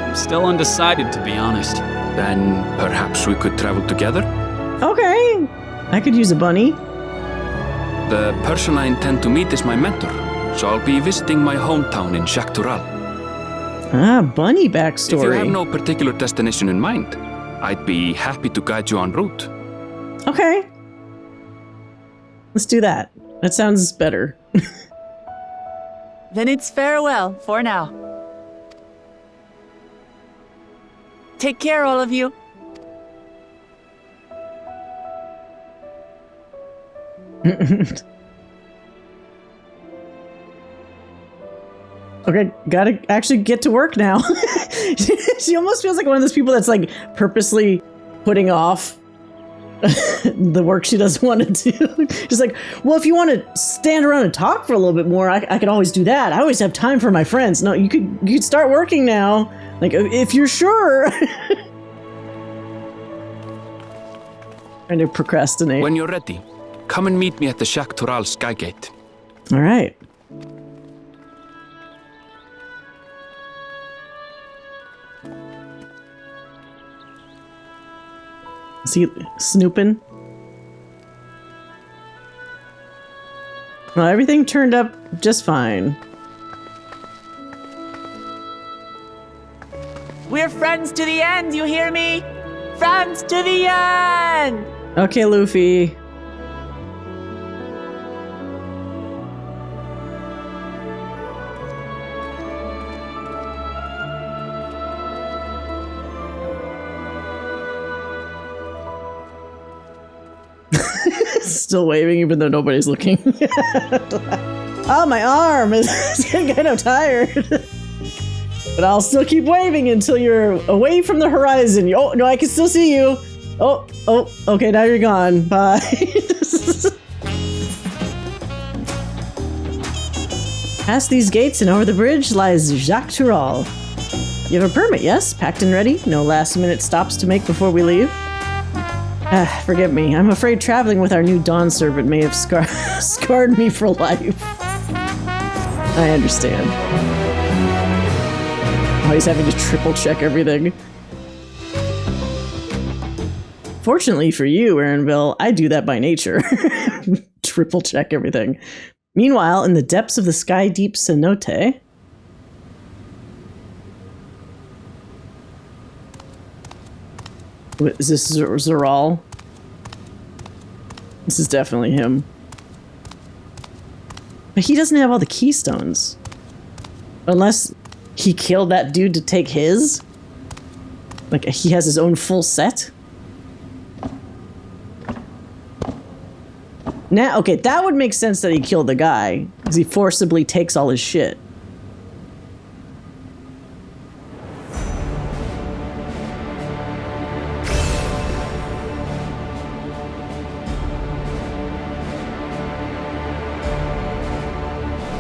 Speaker 2: I'm still undecided, to be honest. Then perhaps we could travel together?
Speaker 1: Okay. I could use a bunny.
Speaker 2: The person I intend to meet is my mentor, so I'll be visiting my hometown in Tural.
Speaker 1: Ah, bunny backstory.
Speaker 2: If you have no particular destination in mind, I'd be happy to guide you en route.
Speaker 1: Okay. Let's do that. That sounds better.
Speaker 7: Then it's farewell for now. Take care, all of you.
Speaker 1: Okay, gotta actually get to work now. She almost feels like one of those people that's like purposely putting off the work she doesn't want to do. Just like, well, if you want to stand around and talk for a little bit more, I could always do that. I always have time for my friends. No, you could start working now. Like, if you're sure. Trying to procrastinate.
Speaker 2: When you're ready, come and meet me at the Tural Skygate.
Speaker 1: All right. Is he snooping? Well, everything turned up just fine.
Speaker 7: We're friends to the end, you hear me? Friends to the end!
Speaker 1: Okay, Luffy. Still waving even though nobody's looking. Oh, my arm is getting kind of tired. But I'll still keep waving until you're away from the horizon. Oh, no, I can still see you. Oh, okay, now you're gone. Bye. Past these gates and over the bridge lies Tural. You have a permit, yes? Packed and ready? No last-minute stops to make before we leave? Forgive me. I'm afraid traveling with our new Dawnservant may have scarred me for life. I understand. Always having to triple-check everything. Fortunately for you, Erenville, I do that by nature. Triple-check everything. Meanwhile, in the depths of the sky-deep cenote... Is this Zoral? This is definitely him. But he doesn't have all the keystones. Unless he killed that dude to take his? Like, he has his own full set? Now, okay, that would make sense that he killed the guy, because he forcibly takes all his shit.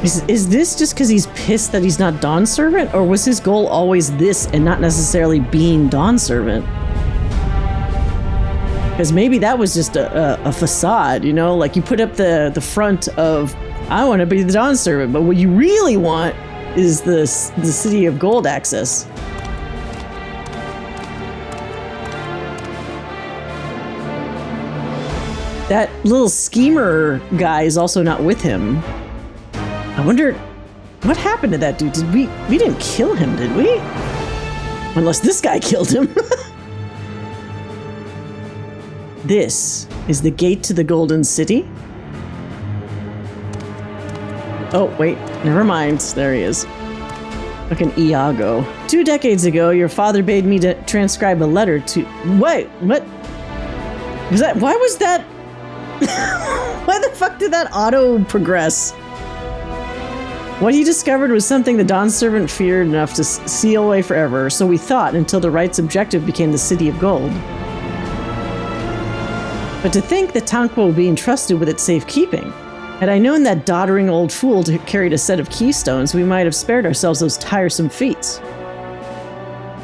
Speaker 1: Is this just because he's pissed that he's not Dawnservant, or was his goal always this and not necessarily being Dawnservant? Because maybe that was just a facade, you know? Like, you put up the front of, I want to be the Dawnservant, but what you really want is the City of Gold access. That little schemer guy is also not with him. I wonder what happened to that dude. We didn't kill him, did we? Unless this guy killed him. This is the gate to the Golden City. Oh, wait, never mind. There he is. Fucking Iago. 2 decades ago, your father bade me to transcribe a letter to... Wait, what? Was that... Why was that... Why the fuck did that auto-progress? What he discovered was something the Dawnservant feared enough to seal away forever, so we thought until the right's objective became the City of Gold. But to think that Tanqua would be entrusted with its safekeeping. Had I known that doddering old fool carried a set of keystones, we might have spared ourselves those tiresome feats.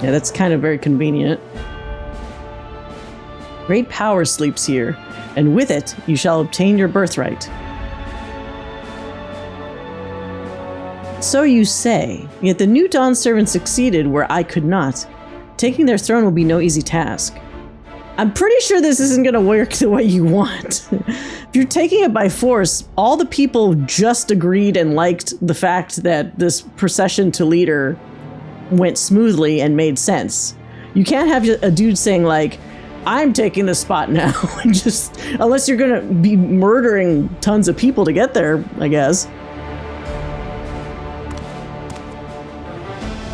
Speaker 1: Yeah, that's kind of very convenient. Great power sleeps here, and with it you shall obtain your birthright. So you say, yet the new Dawnservant succeeded where I could not. Taking their throne will be no easy task. I'm pretty sure this isn't going to work the way you want. If you're taking it by force, all the people just agreed and liked the fact that this procession to leader went smoothly and made sense. You can't have a dude saying like, I'm taking the spot now. Just, unless you're going to be murdering tons of people to get there, I guess.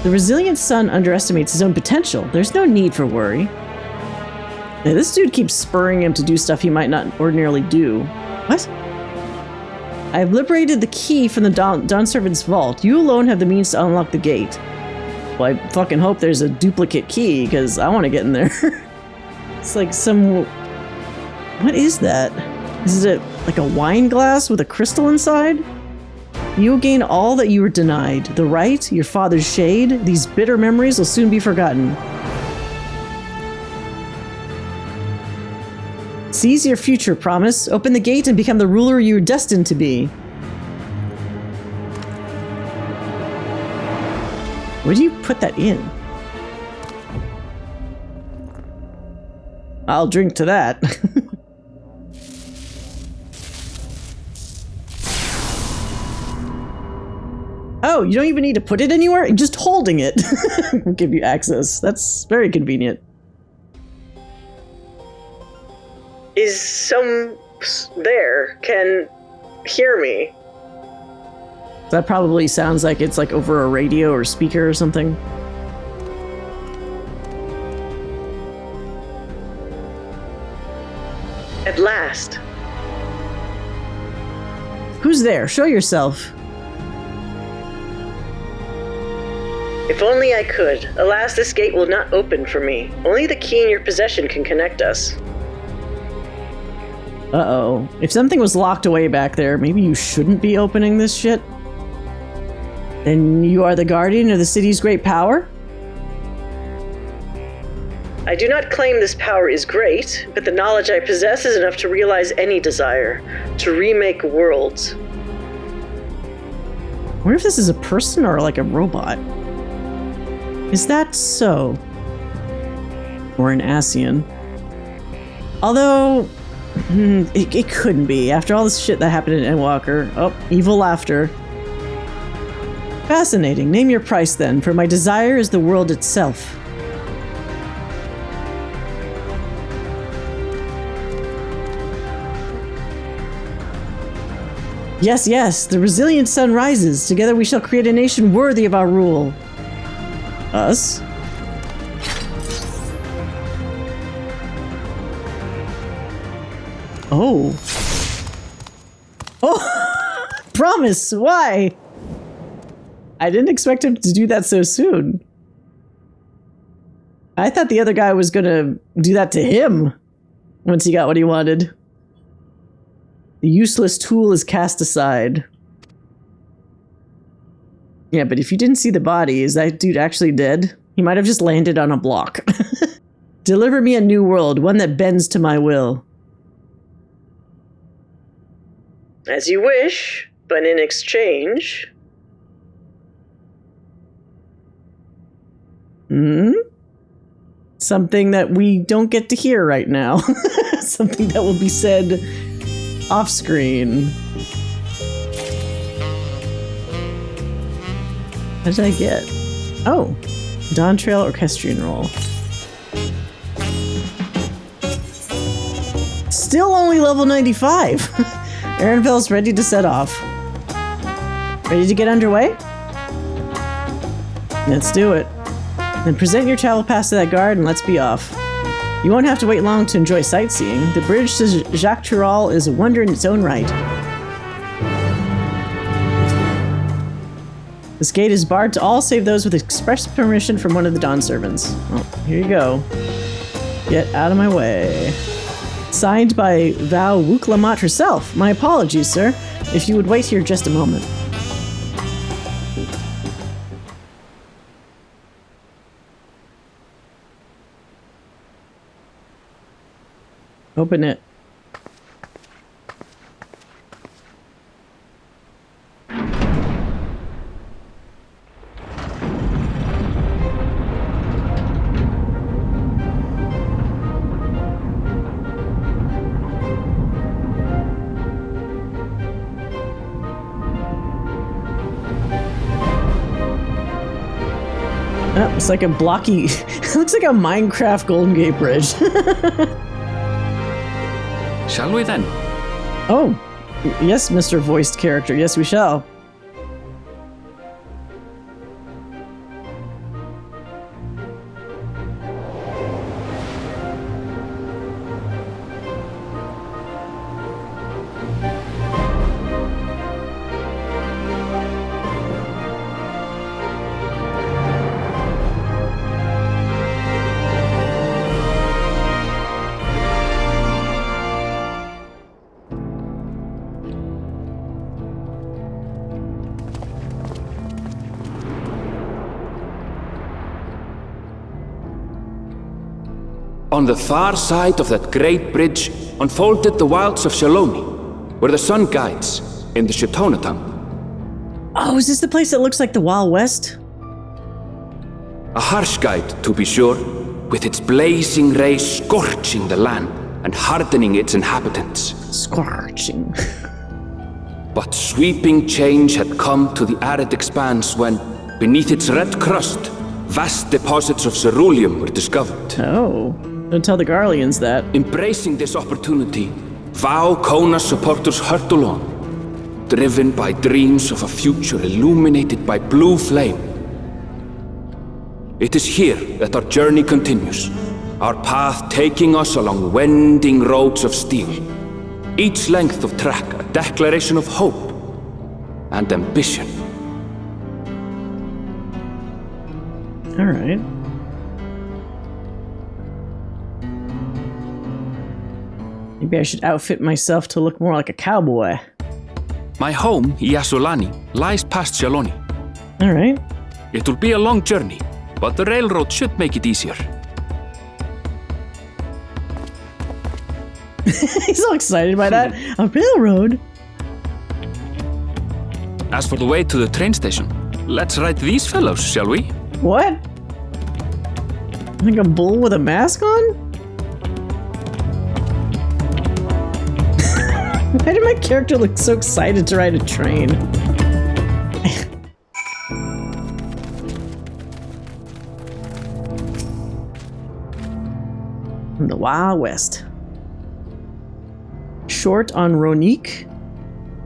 Speaker 1: The resilient son underestimates his own potential. There's no need for worry. Yeah, this dude keeps spurring him to do stuff he might not ordinarily do. What? I have liberated the key from the Dawnservant's vault. You alone have the means to unlock the gate. Well, I fucking hope there's a duplicate key, because I want to get in there. It's like some... What is that? Is it like a wine glass with a crystal inside? You will gain all that you were denied. The right, your father's shade, these bitter memories will soon be forgotten. Seize your future, promise. Open the gate and become the ruler you are destined to be. Where do you put that in? I'll drink to that. Oh, you don't even need to put it anywhere? Just holding it will give you access. That's very convenient. Is some there can hear me? That probably sounds like it's like over a radio or speaker or something. At last. Who's there? Show yourself. If only I could. Alas, this gate will not open for me. Only the key in your possession can connect us. Uh-oh. If something was locked away back there, maybe you shouldn't be opening this shit? Then you are the guardian of the city's great power? I do not claim this power is great, but the knowledge I possess is enough to realize any desire, to remake worlds. I wonder if this is a person or like a robot. Is that so? Or an Ascian? Although, it couldn't be. After all this shit that happened in Endwalker. Oh, evil laughter. Fascinating. Name your price then, for my desire is the world itself. Yes, yes, the resilient sun rises. Together we shall create a nation worthy of our rule. Us? Oh. Oh! Promise! Why? I didn't expect him to do that so soon. I thought the other guy was gonna do that to him once he got what he wanted. The useless tool is cast aside. Yeah, but if you didn't see the body, is that dude actually dead? He might have just landed on a block. Deliver me a new world, one that bends to my will. As you wish, but in exchange... Something that we don't get to hear right now. Something that will be said off screen. What did I get? Oh, Dawntrail Orchestrion Roll. Still only level 95. Erenville's ready to set off. Ready to get underway? Let's do it. Then present your travel pass to that guard and let's be off. You won't have to wait long to enjoy sightseeing. The bridge to Tural is a wonder in its own right. This gate is barred to all save those with express permission from one of the Dawnservants. Well, here you go. Get out of my way. Signed by Wuk Lamat herself. My apologies, sir. If you would wait here just a moment. Open it. Oh, it's like a blocky... It looks like a Minecraft Golden Gate Bridge.
Speaker 2: Shall we then?
Speaker 1: Oh, yes, Mr. Voiced Character. Yes, we shall.
Speaker 2: On the far side of that great bridge unfolded the wilds of Shaaloani, where the sun guides in the Shitonatam.
Speaker 1: Oh, is this the place that looks like the Wild West?
Speaker 2: A harsh guide, to be sure, with its blazing rays scorching the land and hardening its inhabitants.
Speaker 1: Scorching.
Speaker 2: But sweeping change had come to the arid expanse when, beneath its red crust, vast deposits of ceruleum were discovered.
Speaker 1: Oh. Don't tell the Garleans that.
Speaker 2: Embracing this opportunity, Vau Kona supporters hurtle on, driven by dreams of a future illuminated by blue flame. It is here that our journey continues, our path taking us along winding roads of steel, each length of track a declaration of hope and ambition.
Speaker 1: All right. Maybe I should outfit myself to look more like a cowboy.
Speaker 2: My home, Shaaloani, lies past Shaaloani.
Speaker 1: All right.
Speaker 2: It will be a long journey, but the railroad should make it easier.
Speaker 1: He's all excited by that. A railroad?
Speaker 2: As for the way to the train station, let's ride these fellows, shall we?
Speaker 1: What? Like a bull with a mask on? Why did my character look so excited to ride a train? From the Wild West. Short on Ronique?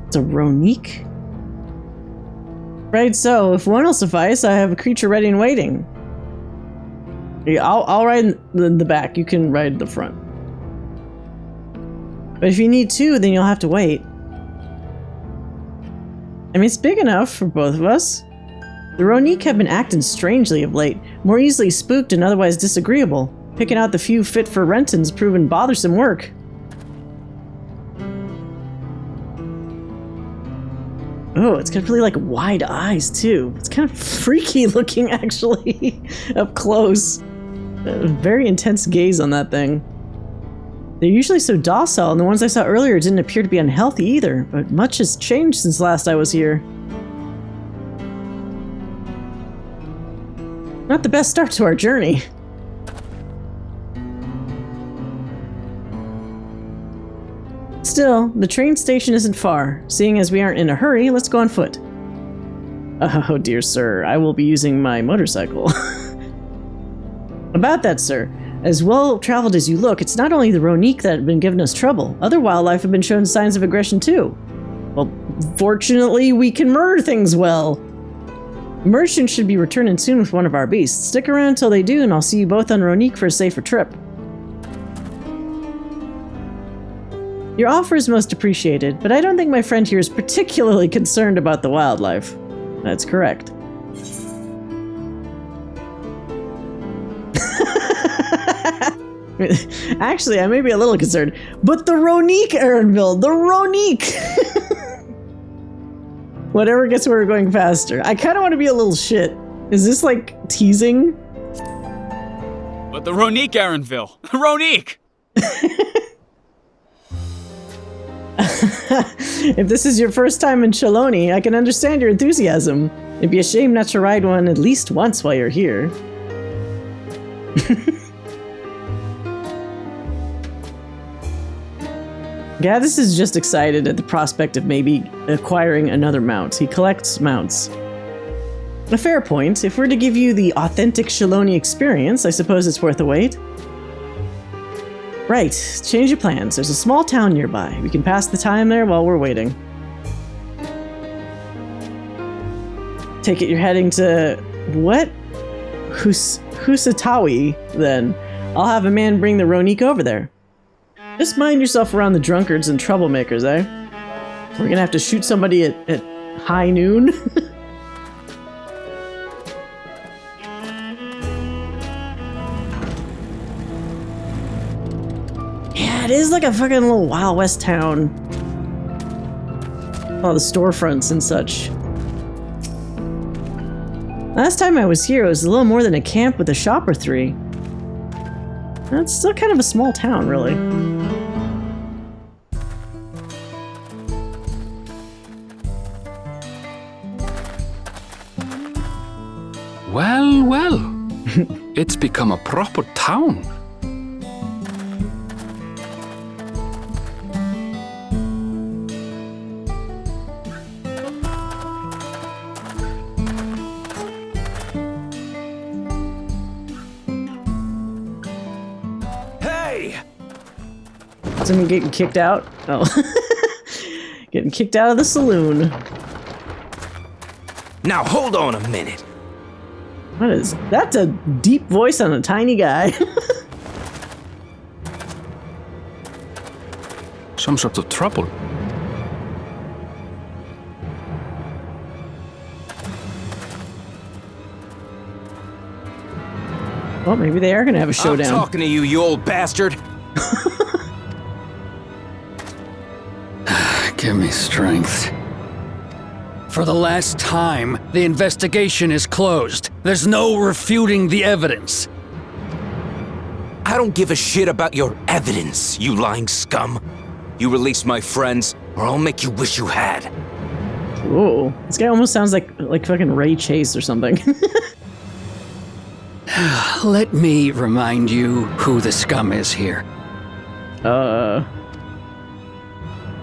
Speaker 1: It's a Ronique? Right, so if one will suffice, I have a creature ready and waiting. Yeah, I'll ride in the back. You can ride the front. But if you need two, then you'll have to wait. I mean, it's big enough for both of us. The Ronique have been acting strangely of late, more easily spooked and otherwise disagreeable. Picking out the few fit for Renton's proven bothersome work. Oh, it's got really like wide eyes too. It's kind of freaky looking actually up close. A very intense gaze on that thing. They're usually so docile, and the ones I saw earlier didn't appear to be unhealthy either, but much has changed since last I was here. Not the best start to our journey. Still, the train station isn't far. Seeing as we aren't in a hurry, let's go on foot. Oh, dear sir, I will be using my motorcycle. About that, sir. As well-traveled as you look, it's not only the Ronique that have been giving us trouble. Other wildlife have been showing signs of aggression too. Well, fortunately, we can murder things well. Merchants should be returning soon with one of our beasts. Stick around till they do, and I'll see you both on Ronique for a safer trip. Your offer is most appreciated, but I don't think my friend here is particularly concerned about the wildlife. That's correct. Actually, I may be a little concerned, but the Ronique, Erenville, the Ronique! Whatever gets where we're going faster. I kind of want to be a little shit. Is this like teasing?
Speaker 14: But the Ronique, Erenville, Ronique!
Speaker 1: If this is your first time in Shaaloani, I can understand your enthusiasm. It'd be a shame not to ride one at least once while you're here. Gaddis is just excited at the prospect of maybe acquiring another mount. He collects mounts. A fair point. If we're to give you the authentic Shaaloani experience, I suppose it's worth a wait. Right, change your plans. There's a small town nearby. We can pass the time there while we're waiting. Take it you're heading to... what? Husatawi, then. I'll have a man bring the Ronique over there. Just mind yourself around the drunkards and troublemakers, eh? We're gonna have to shoot somebody at high noon? Yeah, it is like a fucking little Wild West town. All the storefronts and such. Last time I was here, it was a little more than a camp with a shop or three. That's still kind of a small town, really.
Speaker 2: Well, well. It's become a proper town.
Speaker 1: Someone getting kicked out? Oh. Getting kicked out of the saloon.
Speaker 6: Now hold on a minute.
Speaker 1: What is... that's a deep voice on a tiny guy.
Speaker 2: Some sort of trouble.
Speaker 1: Well, maybe they are going to have a showdown.
Speaker 6: I'm talking to you, you old bastard.
Speaker 15: Give me strength. For the last time, the investigation is closed. There's no refuting the evidence.
Speaker 6: I don't give a shit about your evidence, you lying scum. You release my friends, or I'll make you wish you had.
Speaker 1: Whoa, this guy almost sounds like fucking Ray Chase or something.
Speaker 15: Let me remind you who the scum is here.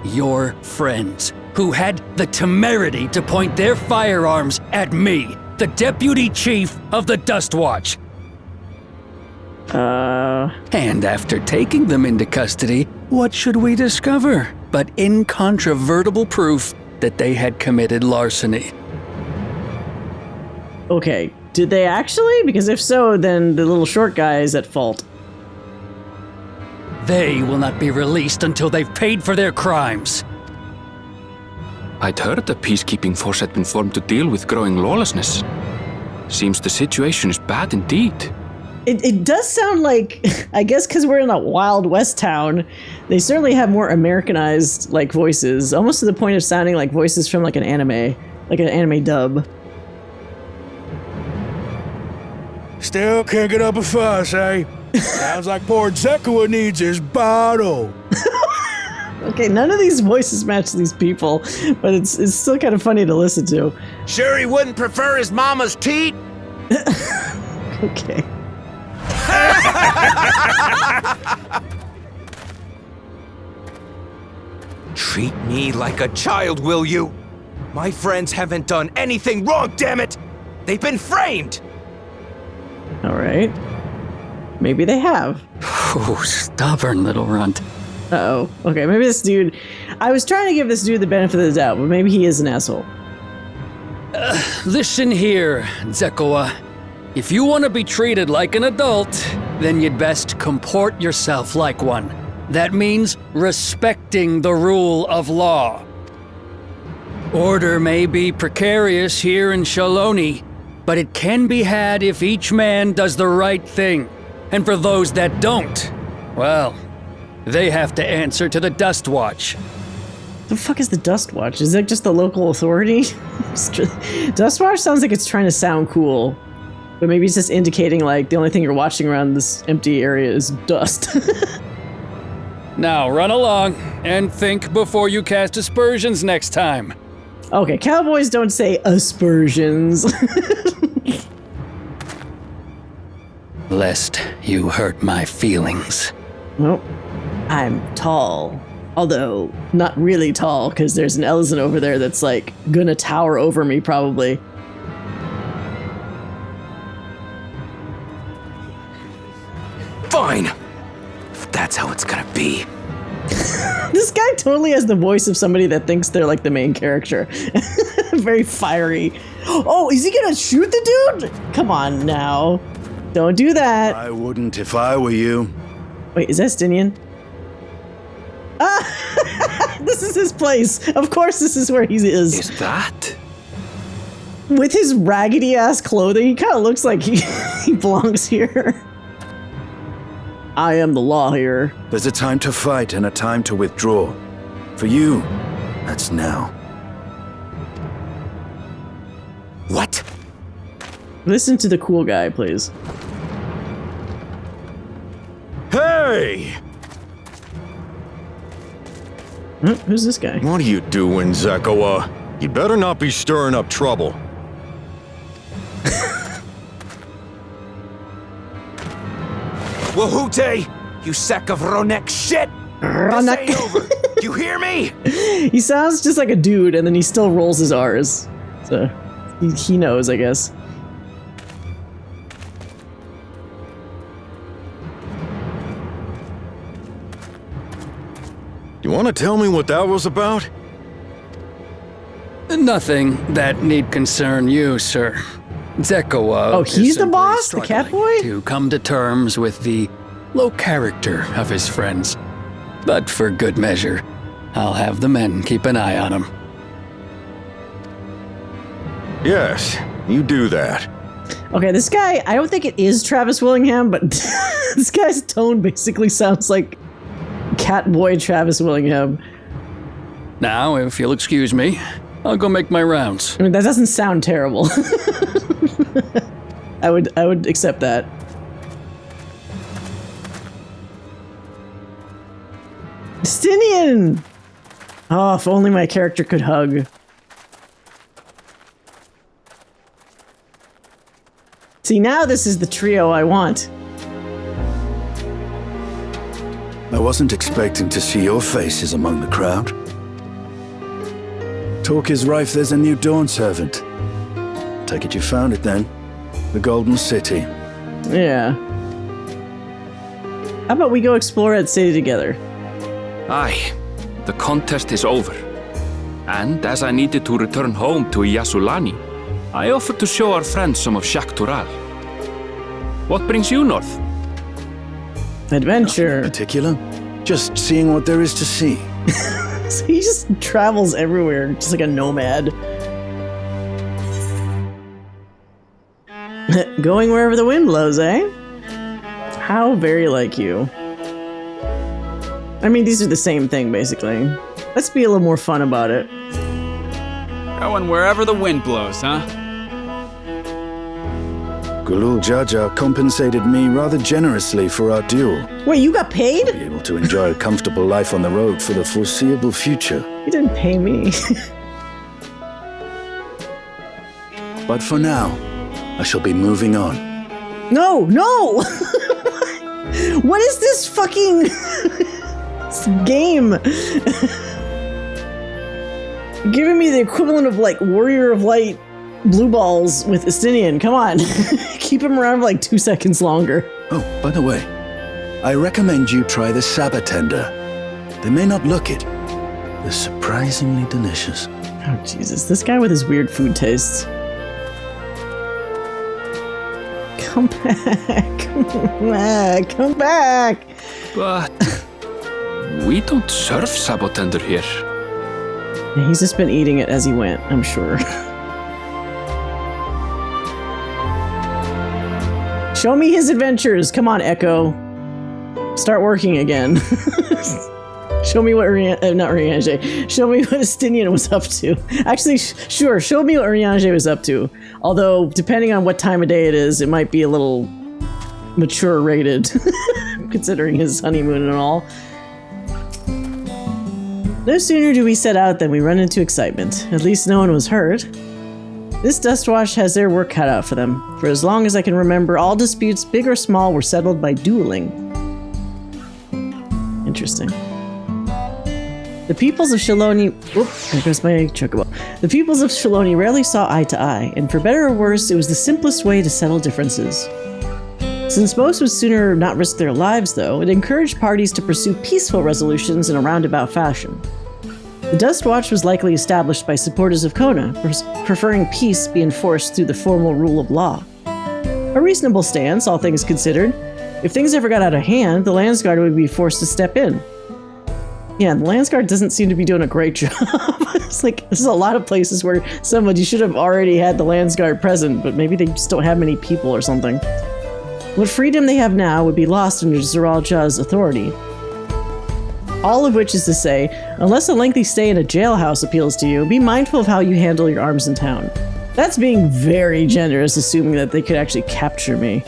Speaker 15: Your friends, who had the temerity to point their firearms at me, the deputy chief of the Dust Watch. And after taking them into custody, what should we discover but incontrovertible proof that they had committed larceny?
Speaker 1: Okay, did they actually? Because if so, then the little short guy is at fault.
Speaker 15: They will not be released until they've paid for their crimes.
Speaker 2: I'd heard the peacekeeping force had been formed to deal with growing lawlessness. Seems the situation is bad indeed.
Speaker 1: It does sound like, I guess because we're in a Wild West town, they certainly have more Americanized like voices, almost to the point of sounding like voices from like an anime dub.
Speaker 9: Still can't get up a fuss, eh? Sounds like poor Zekua needs his bottle.
Speaker 1: Okay, none of these voices match these people, but it's still kind of funny to listen to.
Speaker 6: Sure he wouldn't prefer his mama's teat?
Speaker 1: Okay.
Speaker 6: Treat me like a child, will you? My friends haven't done anything wrong, damn it! They've been framed!
Speaker 1: All right. Maybe they have.
Speaker 15: Oh, stubborn little runt.
Speaker 1: Uh-oh. Okay, maybe this dude... I was trying to give this dude the benefit of the doubt, but maybe he is an asshole.
Speaker 15: Listen here, Zekua. If you want to be treated like an adult, then you'd best comport yourself like one. That means respecting the rule of law. Order may be precarious here in Shaaloani, but it can be had if each man does the right thing. And for those that don't, well, they have to answer to the Dust Watch.
Speaker 1: The fuck is the Dust Watch? Is it just the local authority? Dust Watch sounds like it's trying to sound cool. But maybe it's just indicating, like, the only thing you're watching around this empty area is dust.
Speaker 15: Now, run along, and think before you cast aspersions next time.
Speaker 1: Okay, cowboys don't say aspersions.
Speaker 15: Lest you hurt my feelings.
Speaker 1: Well, I'm tall. Although, not really tall, because there's an Elzen over there that's, like, gonna tower over me, probably.
Speaker 6: Fine! If that's how it's gonna be.
Speaker 1: This guy totally has the voice of somebody that thinks they're like the main character. Very fiery. Oh, is he gonna shoot the dude? Come on now. Don't do that.
Speaker 11: I wouldn't if I were you.
Speaker 1: Wait, is that Stinian? Ah! This is his place. Of course this is where he is.
Speaker 6: Is that?
Speaker 1: With his raggedy ass clothing, he kind of looks like he belongs here. I am the law here.
Speaker 11: There's a time to fight and a time to withdraw. For you, that's now.
Speaker 6: What?
Speaker 1: Listen to the cool guy, please.
Speaker 16: Hey!
Speaker 1: Who's this guy?
Speaker 16: What are you doing, Zekua? You better not be stirring up trouble.
Speaker 6: Wahute! You sack of Ronek shit!
Speaker 1: Ronek.
Speaker 6: This ain't over! You hear me?
Speaker 1: He sounds just like a dude, and then he still rolls his R's. So, he knows, I guess.
Speaker 16: You want to tell me what that was about?
Speaker 15: Nothing that need concern you, sir. Zekua.
Speaker 1: Oh, he's the boss? The cat boy?
Speaker 15: To come to terms with the low character of his friends. But for good measure, I'll have the men keep an eye on him.
Speaker 16: Yes, you do that.
Speaker 1: Okay, this guy, I don't think it is Travis Willingham, but this guy's tone basically sounds like Catboy Travis Willingham.
Speaker 15: Now, if you'll excuse me, I'll go make my rounds.
Speaker 1: I mean, that doesn't sound terrible. I would accept that. Stinian! Oh, if only my character could hug. See, now this is the trio I want.
Speaker 11: I wasn't expecting to see your faces among the crowd. Talk is rife, there's a new Dawnservant. Take it you found it then. The Golden City.
Speaker 1: Yeah. How about we go explore that city together?
Speaker 2: Aye, the contest is over. And as I needed to return home to Shaaloani, I offered to show our friends some of Tural. What brings you north?
Speaker 1: Adventure.
Speaker 11: Nothing in particular. Just seeing what there is to see.
Speaker 1: So he just travels everywhere, just like a nomad. Going wherever the wind blows, eh? How very like you. I mean, these are the same thing, basically. Let's be a little more fun about it.
Speaker 14: Going wherever the wind blows, huh?
Speaker 17: Gulul Jaja compensated me rather generously for our duel.
Speaker 1: Wait, you got paid?
Speaker 17: Be able to enjoy a comfortable life on the road for the foreseeable future.
Speaker 1: You didn't pay me.
Speaker 17: But for now, I shall be moving on.
Speaker 1: No! What is this fucking game? Giving me the equivalent of like Warrior of Light blue balls with Estinian. Come on. Keep him around for like 2 seconds longer.
Speaker 17: Oh, by the way, I recommend you try the Sabatender. They may not look it. They're surprisingly delicious.
Speaker 1: Oh, Jesus. This guy with his weird food tastes. Come back. Come back.
Speaker 2: But we don't serve Sabatender here.
Speaker 1: Yeah, he's just been eating it as he went, I'm sure. Show me his adventures. Come on, Echo. Start working again. Show me what not Urianger. Show me what Estinian was up to. Actually, sure, show me what Urianger was up to. Although, depending on what time of day it is, it might be a little mature rated, considering his honeymoon and all. No sooner do we set out than we run into excitement. At least no one was hurt. This Dustwash has their work cut out for them. For as long as I can remember, all disputes, big or small, were settled by dueling. Interesting. The peoples of Shaaloani... Whoop, there goes my chocobo. The peoples of Shaaloani rarely saw eye to eye, and for better or worse, it was the simplest way to settle differences. Since most would sooner not risk their lives, though, it encouraged parties to pursue peaceful resolutions in a roundabout fashion. The Dustwatch was likely established by supporters of Kona, preferring peace be enforced through the formal rule of law. A reasonable stance, all things considered. If things ever got out of hand, the Landsguard would be forced to step in. Yeah, the Landsguard doesn't seem to be doing a great job. It's like, there's a lot of places where somebody should have already had the Landsguard present, but maybe they just don't have many people or something. What freedom they have now would be lost under Tural Ja's authority. All of which is to say, unless a lengthy stay in a jailhouse appeals to you, be mindful of how you handle your arms in town. That's being very generous, assuming that they could actually capture me.